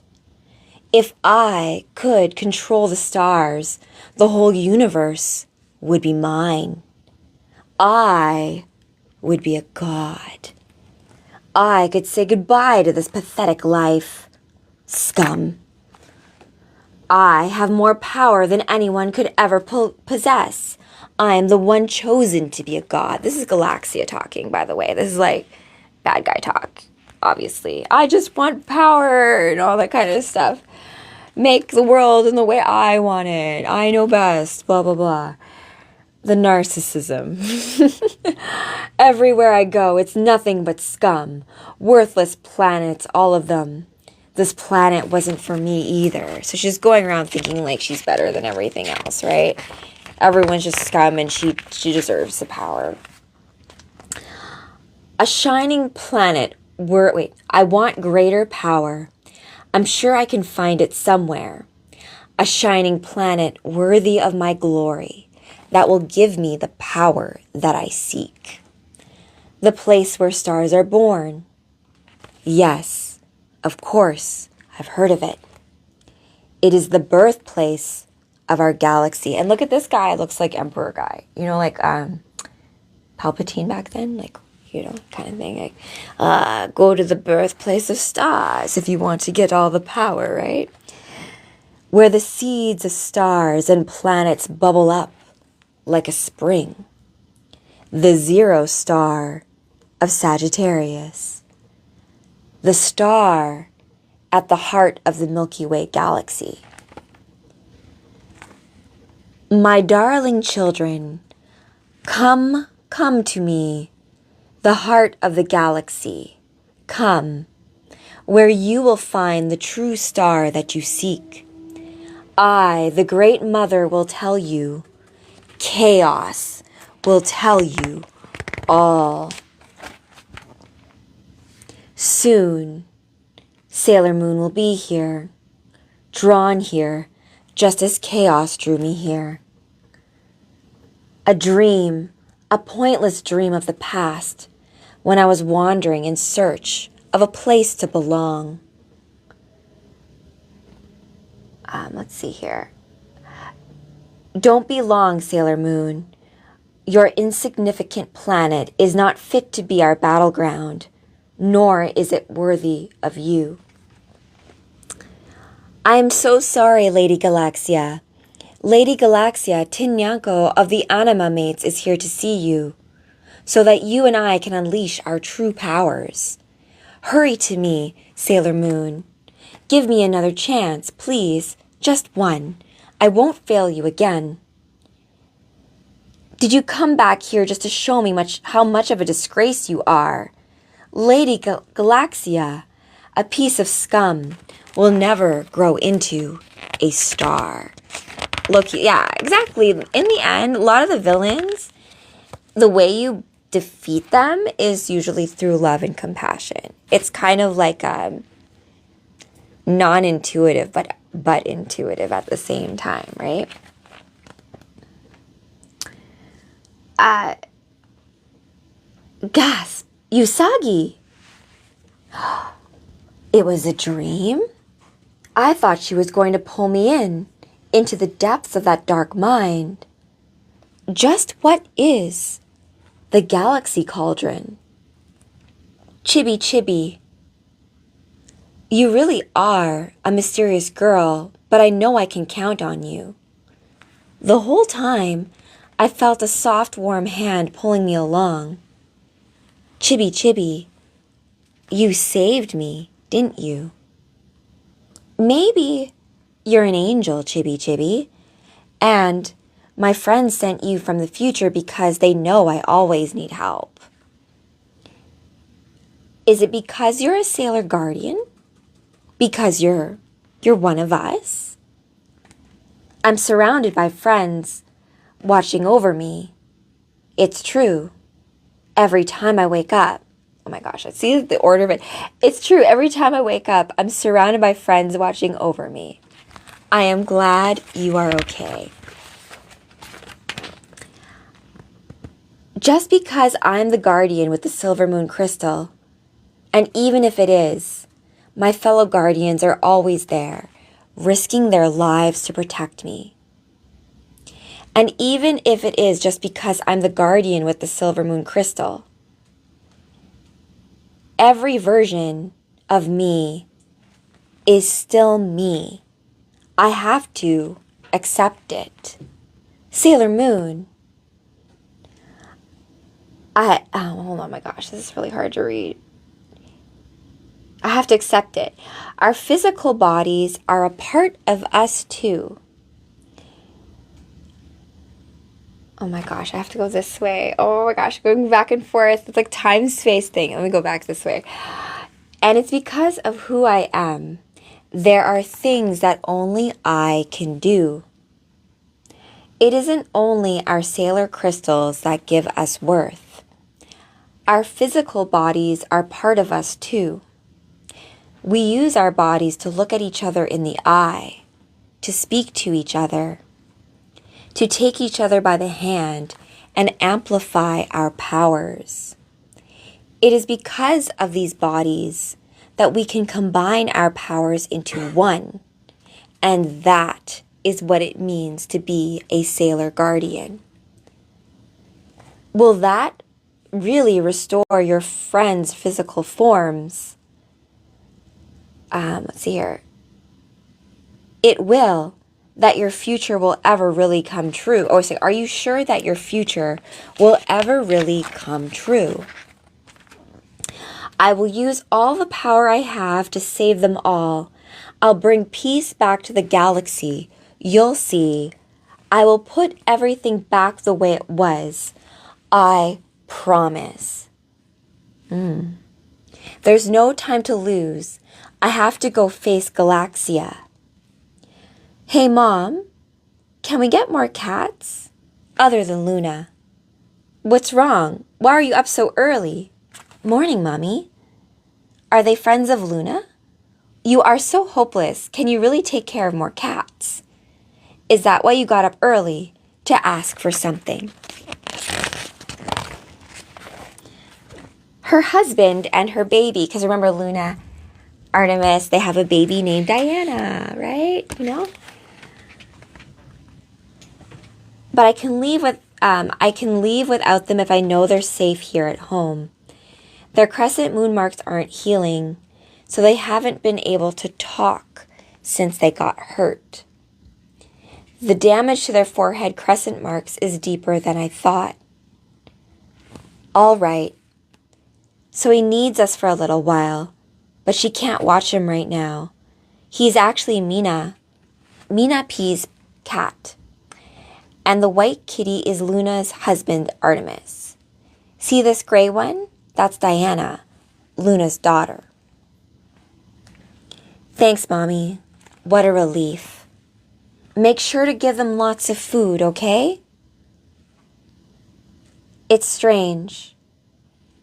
If I could control the stars, the whole universe would be mine. I would be a god. I could say goodbye to this pathetic life. Scum. I have more power than anyone could ever possess. I am the one chosen to be a god. This is Galaxia talking, by the way. This is like bad guy talk, obviously. I just want power and all that kind of stuff. Make the world in the way I want it. I know best, blah, blah, blah. The narcissism. Everywhere I go, it's nothing but scum. Worthless planets, all of them. This planet wasn't for me either. So she's going around thinking like she's better than everything else, right? Everyone's just scum and she deserves the power. A shining planet. I want greater power. I'm sure I can find it somewhere. A shining planet worthy of my glory that will give me the power that I seek. The place where stars are born. Yes, of course, I've heard of it. It is the birthplace of our galaxy. And look at this guy, looks like Emperor guy. You know, like Palpatine back then, like, you know, kind of thing. Like, go to the birthplace of stars if you want to get all the power, right? Where the seeds of stars and planets bubble up like a spring. The 0 star of Sagittarius. The star at the heart of the Milky Way galaxy. My darling children, come to me, the heart of the galaxy. Come, where you will find the true star that you seek. I, the Great Mother, will tell you. Chaos will tell you all. Soon, Sailor Moon will be here, drawn here, just as chaos drew me here. A dream, a pointless dream of the past, when I was wandering in search of a place to belong. Let's see here. Don't be long, Sailor Moon. Your insignificant planet is not fit to be our battleground, nor is it worthy of you. I am so sorry, Lady Galaxia. Lady Galaxia Tinyanko of the Anima Mates is here to see you, so that you and I can unleash our true powers. Hurry to me, Sailor Moon. Give me another chance, please. Just one. I won't fail you again. Did you come back here just to show me how much of a disgrace you are? Lady Galaxia, a piece of scum, will never grow into a star. Look, yeah, exactly. In the end, a lot of the villains, the way you defeat them is usually through love and compassion. It's kind of like non-intuitive, but intuitive at the same time, right? Gasp! Usagi! It was a dream? I thought she was going to pull me into the depths of that dark mind. Just what is the Galaxy Cauldron? Chibi Chibi. You really are a mysterious girl, but I know I can count on you. The whole time, I felt a soft, warm hand pulling me along. Chibi Chibi, you saved me, didn't you? Maybe you're an angel, Chibi Chibi, and my friends sent you from the future because they know I always need help. Is it because you're a Sailor Guardian? Because you're one of us? I'm surrounded by friends watching over me. It's true. Every time I wake up, oh my gosh, I see the order of it. It's true. Every time I wake up, I'm surrounded by friends watching over me. I am glad you are okay. Just because I'm the guardian with the silver moon crystal, and even if it is, my fellow guardians are always there, risking their lives to protect me. And even if it is just because I'm the guardian with the silver moon crystal, every version of me is still me. I have to accept it. Sailor Moon. Hold on, my gosh, this is really hard to read. I have to accept it. Our physical bodies are a part of us too. Oh my gosh, I have to go this way. Oh my gosh, going back and forth. It's like time-space thing. Let me go back this way. And it's because of who I am. There are things that only I can do. It isn't only our sailor crystals that give us worth. Our physical bodies are part of us too. We use our bodies to look at each other in the eye, to speak to each other, to take each other by the hand and amplify our powers. It is because of these bodies that we can combine our powers into one, and that is what it means to be a Sailor Guardian. Will that really restore your friend's physical forms? Let's see here. It will. That your future will ever really come true. Or say, are you sure that your future will ever really come true? I will use all the power I have to save them all. I'll bring peace back to the galaxy. You'll see. I will put everything back the way it was. I promise. There's no time to lose. I have to go face Galaxia. Hey, Mom, can we get more cats? Other than Luna. What's wrong? Why are you up so early? Morning, Mommy. Are they friends of Luna? You are so hopeless. Can you really take care of more cats? Is that why you got up early? To ask for something? Her husband and her baby, because remember Luna, Artemis, they have a baby named Diana, right? You know? But I can leave without them if I know they're safe here at home. Their crescent moon marks aren't healing, so they haven't been able to talk since they got hurt. The damage to their forehead crescent marks is deeper than I thought. All right. So he needs us for a little while, but she can't watch him right now. He's actually Mina P's cat. And the white kitty is Luna's husband, Artemis. See this gray one? That's Diana, Luna's daughter. Thanks, Mommy. What a relief. Make sure to give them lots of food, okay? It's strange.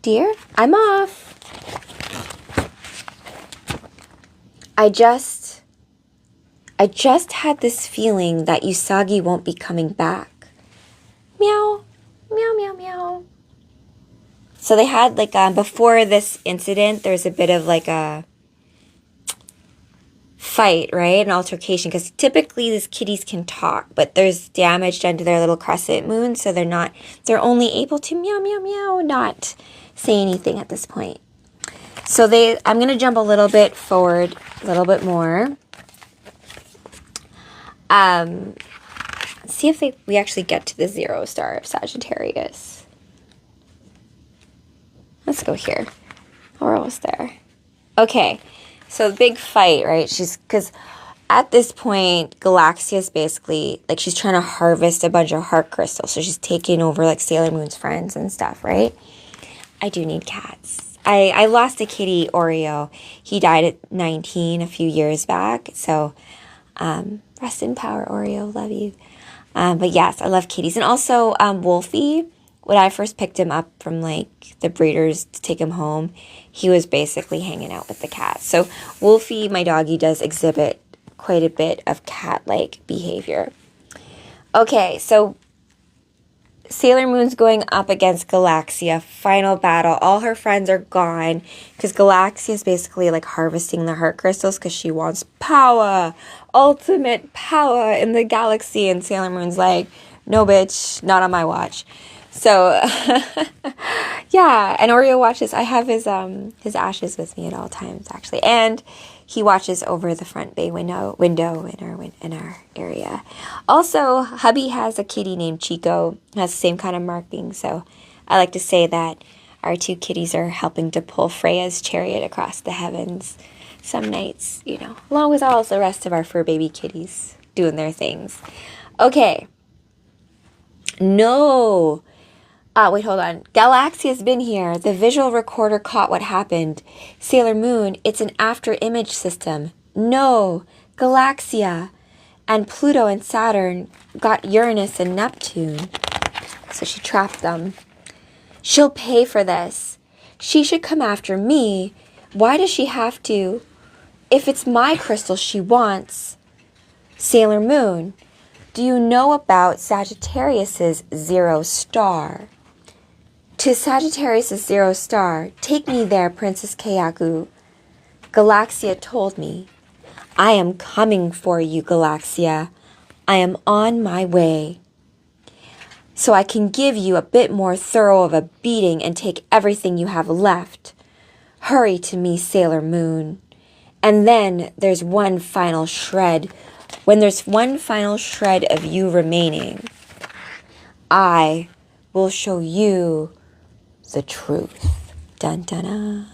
Dear, I'm off. I just had this feeling that Usagi won't be coming back. Meow, meow, meow, meow. So they had before this incident, there's a bit of a fight, right? An altercation, because typically these kitties can talk, but there's damage done to their little crescent moon, so they're only able to meow, meow, meow, not say anything at this point. So I'm going to jump a little bit forward, a little bit more. See if we actually get to the 0 star of Sagittarius. Let's go here. We're almost there. Okay, so big fight, right? Because at this point, Galaxia's basically, she's trying to harvest a bunch of heart crystals. So she's taking over, Sailor Moon's friends and stuff, right? I do need cats. I lost a kitty, Oreo. He died at 19 a few years back. So, rest in power, Oreo. Love you. But yes, I love kitties. And also, Wolfie, when I first picked him up from, the breeders to take him home, he was basically hanging out with the cat. So, Wolfie, my doggy, does exhibit quite a bit of cat-like behavior. Okay, so Sailor Moon's going up against Galaxia. Final battle. All her friends are gone because Galaxia is basically harvesting the heart crystals because she wants power, ultimate power in the galaxy. And Sailor Moon's like, no, bitch, not on my watch. So, yeah. And Oreo watches. I have his ashes with me at all times, actually. And he watches over the front bay window in our area. Also, hubby has a kitty named Chico. Has the same kind of marking. So I like to say that our two kitties are helping to pull Freya's chariot across the heavens some nights, along with all the rest of our fur baby kitties doing their things. Okay. No. Wait, hold on. Galaxia's been here. The visual recorder caught what happened. Sailor Moon, it's an after image system. No. Galaxia. And Pluto and Saturn got Uranus and Neptune. So she trapped them. She'll pay for this. She should come after me. Why does she have to? If it's my crystal she wants. Sailor Moon, do you know about Sagittarius's 0 star? To Sagittarius's 0 star, take me there, Princess Kayaku. Galaxia told me. I am coming for you, Galaxia. I am on my way. So I can give you a bit more thorough of a beating and take everything you have left. Hurry to me, Sailor Moon. And then there's one final shred. When there's one final shred of you remaining, I will show you the truth. Dun dun dun.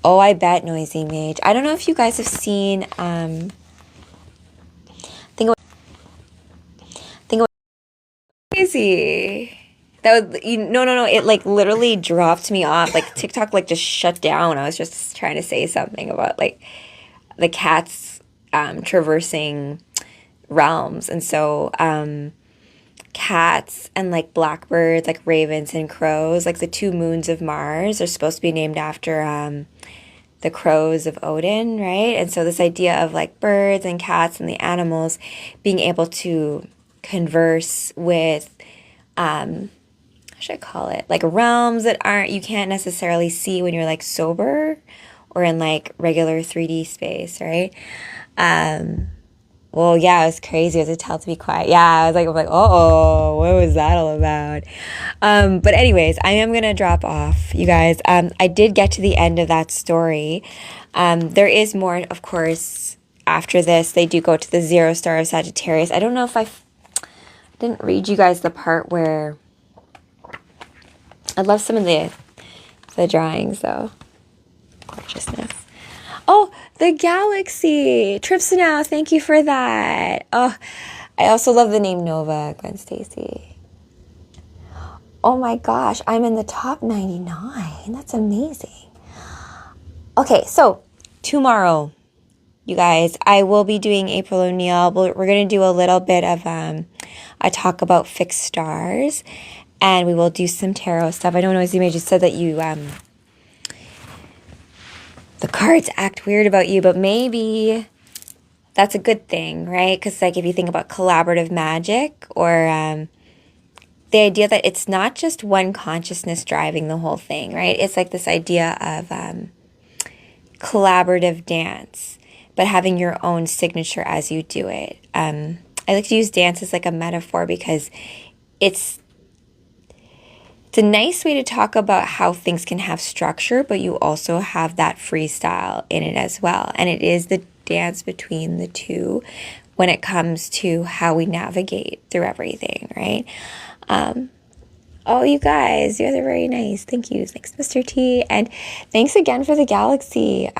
Oh, I bet, Noisy Mage. I don't know if you guys have seen think of crazy. That was no. It literally dropped me off. TikTok just shut down. I was just trying to say something about the cats traversing realms, and so cats and blackbirds, ravens and crows, the two moons of Mars are supposed to be named after the crows of Odin, right? And so this idea of birds and cats and the animals being able to converse with how should I call it, realms that you can't necessarily see when you're sober or in regular 3D space, right? Well, yeah, it was crazy. It was a tell to be quiet. Yeah, I was oh, what was that all about? But anyways, I am going to drop off, you guys. I did get to the end of that story. There is more, of course, after this. They do go to the 0 star of Sagittarius. I don't know if I didn't read you guys the part where I love some of the drawings though. Gorgeousness. Oh, the galaxy. Tripsina, thank you for that. Oh, I also love the name Nova, Gwen Stacy. Oh my gosh, I'm in the top 99. That's amazing. Okay, so tomorrow, you guys, I will be doing April O'Neil. We're going to do a little bit of a talk about fixed stars, and we will do some tarot stuff. I don't know, Azime just said that you the cards act weird about you, but maybe that's a good thing, right? Because like if you think about collaborative magic or the idea that it's not just one consciousness driving the whole thing, right? It's like this idea of collaborative dance, but having your own signature as you do it. I like to use dance as like a metaphor because it's a nice way to talk about how things can have structure, but you also have that freestyle in it as well. And it is the dance between the two when it comes to how we navigate through everything, right? Oh, you guys are very nice. Thank you. Thanks, Mr. T. And thanks again for the galaxy.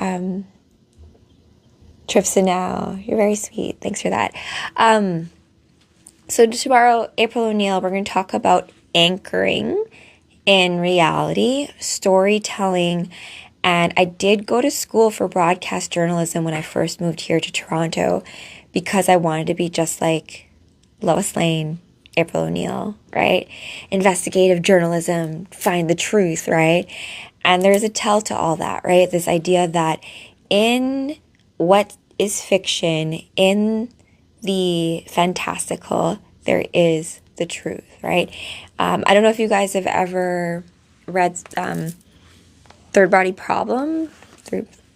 Trips in now. You're very sweet. Thanks for that. So tomorrow, April O'Neil, we're going to talk about anchoring in reality, storytelling, and I did go to school for broadcast journalism when I first moved here to Toronto because I wanted to be just like Lois Lane, April O'Neil, right? Investigative journalism, find the truth, right? And there's a tell to all that, right? This idea that in what is fiction, in the fantastical, there is the truth, right? I don't know if you guys have ever read Third Body Problem,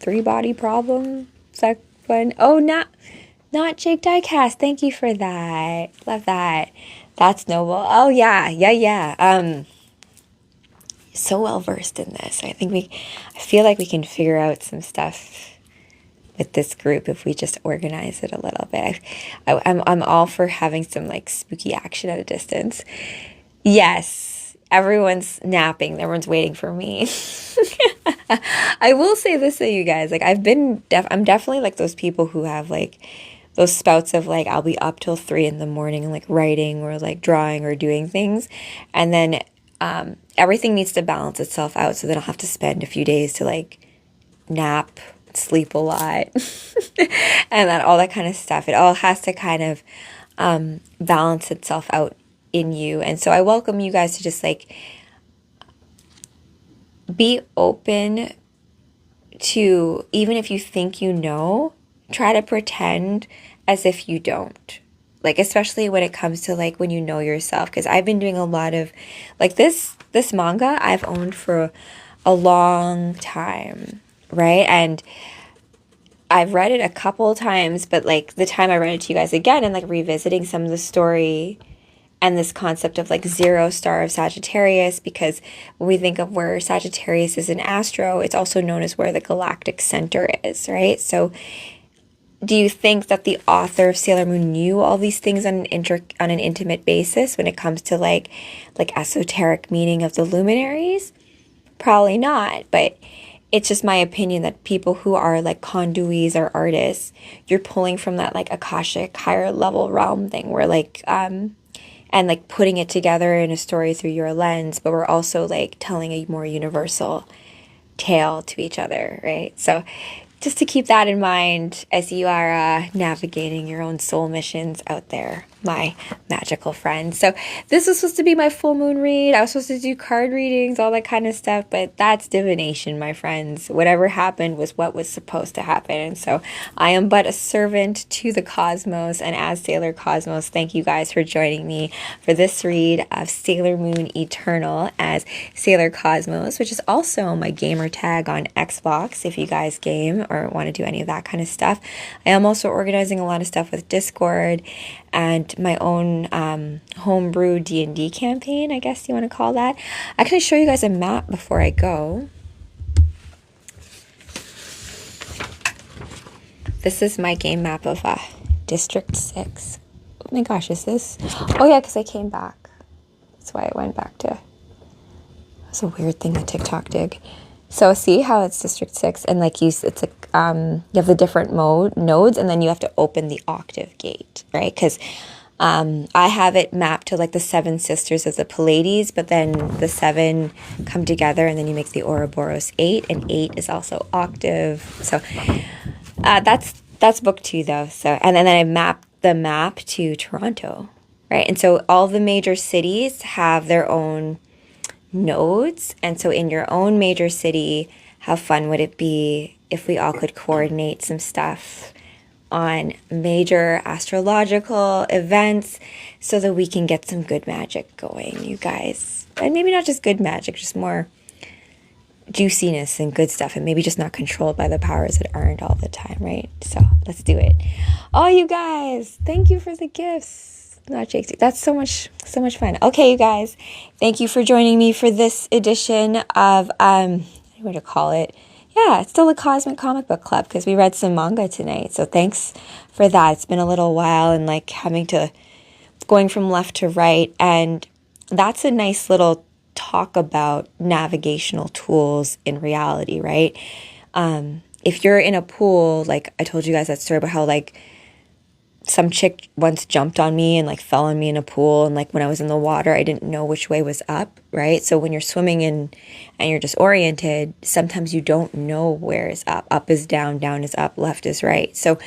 Three Body Problem, second one. Oh, not Jake Diecast. Thank you for that. Love that. That's noble. Oh yeah. So well versed in this. I feel like we can figure out some stuff with this group if we just organize it a little bit. I'm all for having some like spooky action at a distance. Yes, everyone's napping. Everyone's waiting for me. I will say this to you guys. Like I'm definitely like those people who have like those spouts of like I'll be up till 3 a.m. and like writing or like drawing or doing things, and then everything needs to balance itself out so then I'll have to spend a few days to like nap, sleep a lot, and that all that kind of stuff. It all has to kind of balance itself out in you. And so I welcome you guys to just like be open to, even if you think you know, try to pretend as if you don't. Like especially when it comes to like when you know yourself, because I've been doing a lot of like this manga I've owned for a long time, right? And I've read it a couple of times, but like the time I read it to you guys again and like revisiting some of the story and this concept of like 0 star of Sagittarius, because when we think of where Sagittarius is in Astro, it's also known as where the galactic center is, right? So do you think that the author of Sailor Moon knew all these things on an intimate basis when it comes to like esoteric meaning of the luminaries? Probably not, but it's just my opinion that people who are like conduits or artists, you're pulling from that like Akashic higher level realm thing where like and like putting it together in a story through your lens, but we're also like telling a more universal tale to each other, right? So just to keep that in mind as you are navigating your own soul missions out there, my magical friends. So this was supposed to be my full moon read. I was supposed to do card readings, all that kind of stuff, but that's divination, my friends. Whatever happened was what was supposed to happen. And so I am but a servant to the cosmos. And as Sailor Cosmos, thank you guys for joining me for this read of Sailor Moon Eternal as Sailor Cosmos, which is also my gamer tag on Xbox if you guys game or want to do any of that kind of stuff. I am also organizing a lot of stuff with Discord and my own homebrew D&D campaign, I guess you want to call that. I can show you guys a map before I go. This is my game map of District 6. Oh my gosh, is this? Oh yeah, because I came back. That's why I went back to. It's a weird thing that TikTok did. So see how it's District 6 and like it's like you have the different nodes and then you have to open the octave gate, right? Because I have it mapped to like the 7 sisters of the Pleiades, but then the 7 come together and then you make the Ouroboros 8, and 8 is also octave. So that's book 2 though. So and then I mapped the map to Toronto, right? And so all the major cities have their own nodes. And so in your own major city, how fun would it be if we all could coordinate some stuff on major astrological events so that we can get some good magic going, you guys. And maybe not just good magic, just more juiciness and good stuff, and maybe just not controlled by the powers that aren't all the time, right? So let's do it. Oh, you guys, thank you for the gifts. Not Jake. That's so much fun. Okay, you guys, thank you for joining me for this edition of what to call it. Yeah, it's still a Cosmic Comic Book Club because we read some manga tonight. So thanks for that. It's been a little while and like going from left to right. And that's a nice little talk about navigational tools in reality, right? If you're in a pool, like I told you guys that story about how like some chick once jumped on me and like fell on me in a pool, and like when I was in the water I didn't know which way was up, right? So when you're swimming and you're disoriented, sometimes you don't know where is up. Up is down, down is up, left is right. So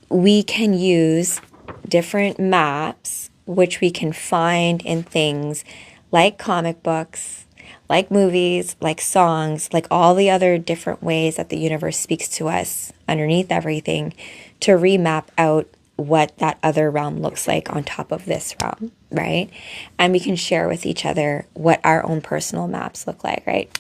we can use different maps which we can find in things like comic books, like movies, like songs, like all the other different ways that the universe speaks to us underneath everything, to remap out what that other realm looks like on top of this realm, right? And we can share with each other what our own personal maps look like, right?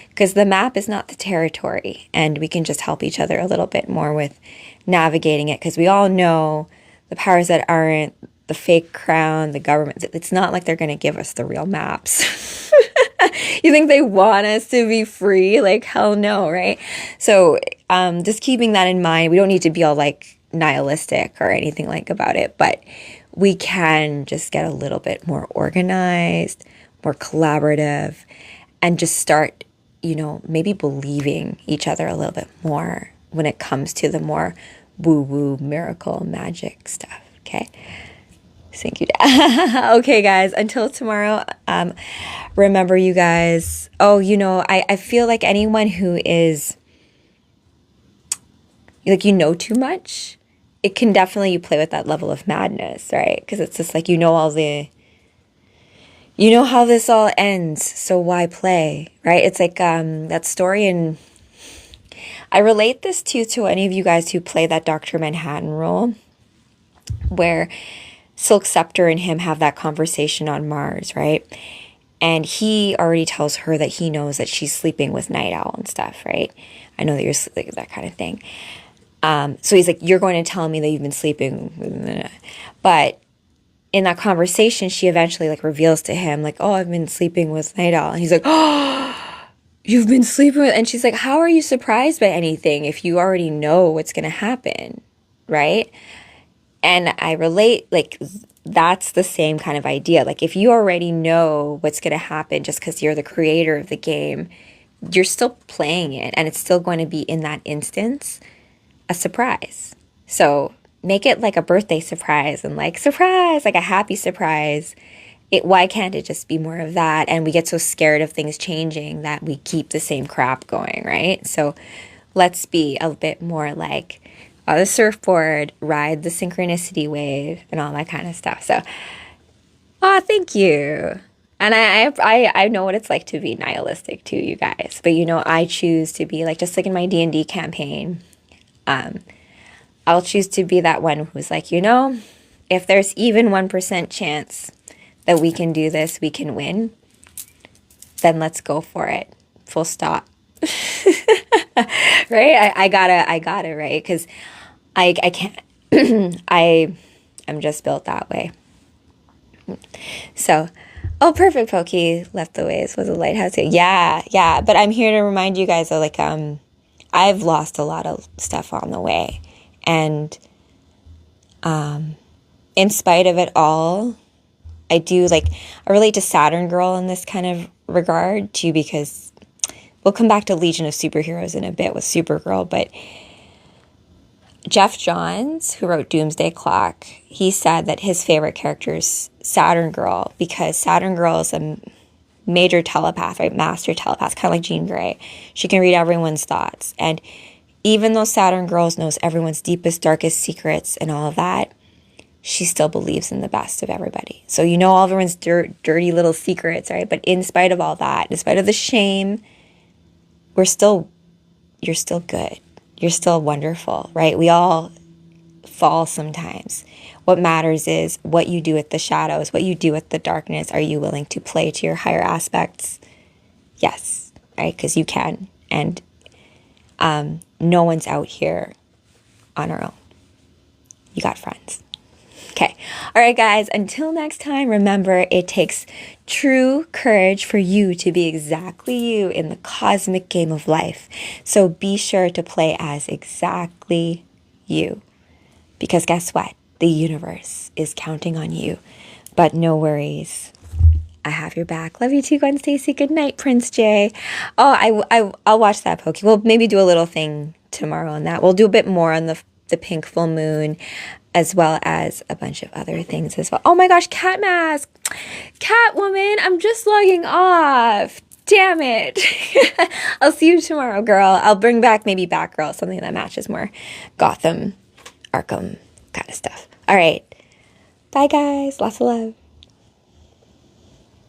Because the map is not the territory, and we can just help each other a little bit more with navigating it, because we all know the powers that aren't, the fake crown, the government, it's not like they're going to give us the real maps. You think they want us to be free? Like, hell no, right? So just keeping that in mind, we don't need to be all like nihilistic or anything like about it, but we can just get a little bit more organized, more collaborative, and just start, maybe believing each other a little bit more when it comes to the more woo-woo miracle magic stuff, okay? Thank you. Okay, guys, until tomorrow, remember, you guys, I feel like anyone who is, like, too much, it can definitely, you play with that level of madness, right? Because it's just like, how this all ends, so why play, right? It's like that story, and I relate this to any of you guys who play that Dr. Manhattan role, where Silk Scepter and him have that conversation on Mars, right? And he already tells her that he knows that she's sleeping with Night Owl and stuff, right? I know that you're sleeping, that kind of thing. So he's like, you're going to tell me that you've been sleeping. But in that conversation, she eventually like reveals to him like, oh, I've been sleeping with Night Owl. And he's like, oh, you've been sleeping with, and she's like, how are you surprised by anything if you already know what's going to happen, right? And I relate, like, that's the same kind of idea. Like, if you already know what's going to happen just because you're the creator of the game, you're still playing it, and it's still going to be, in that instance, a surprise. So make it like a birthday surprise, and like, surprise, like a happy surprise. Why can't it just be more of that? And we get so scared of things changing that we keep the same crap going, right? So let's be a bit more like, on the surfboard, ride the synchronicity wave, and all that kind of stuff. So, thank you. And I know what it's like to be nihilistic too, you guys. But I choose to be like, just like in my D&D campaign, I'll choose to be that one who's like, if there's even 1% chance that we can do this, we can win, then let's go for it. Full stop. Right? I gotta, right? Because I can't. I'm just built that way. So, perfect, Pokey. Left the ways was a lighthouse. Yeah. But I'm here to remind you guys that, like, I've lost a lot of stuff on the way. And in spite of it all, I relate to Saturn Girl in this kind of regard too, because we'll come back to Legion of Superheroes in a bit with Supergirl, but Jeff Johns, who wrote Doomsday Clock, he said that his favorite character is Saturn Girl, because Saturn Girl is a major telepath, right? Master telepath, kind of like Jean Grey. She can read everyone's thoughts. And even though Saturn Girl knows everyone's deepest, darkest secrets and all of that, she still believes in the best of everybody. So you know all of everyone's dirty little secrets, right? But in spite of all that, in spite of the shame, you're still good. You're still wonderful, right? We all fall sometimes. What matters is what you do with the shadows, what you do with the darkness. Are you willing to play to your higher aspects? Yes, right? Because you can. And no one's out here on our own. You got friends. Okay. All right, guys. Until next time, remember, it takes true courage for you to be exactly you in the cosmic game of life. So be sure to play as exactly you. Because guess what? The universe is counting on you. But no worries. I have your back. Love you too, Gwen Stacy. Good night, Prince Jay. Oh, I'll watch that Pokey. We'll maybe do a little thing tomorrow on that. We'll do a bit more on the pink full moon, as well as a bunch of other things as well. Oh my gosh, cat mask. Catwoman, I'm just logging off. Damn it. I'll see you tomorrow, girl. I'll bring back maybe Batgirl, something that matches more Gotham, Arkham kind of stuff. All right. Bye, guys. Lots of love.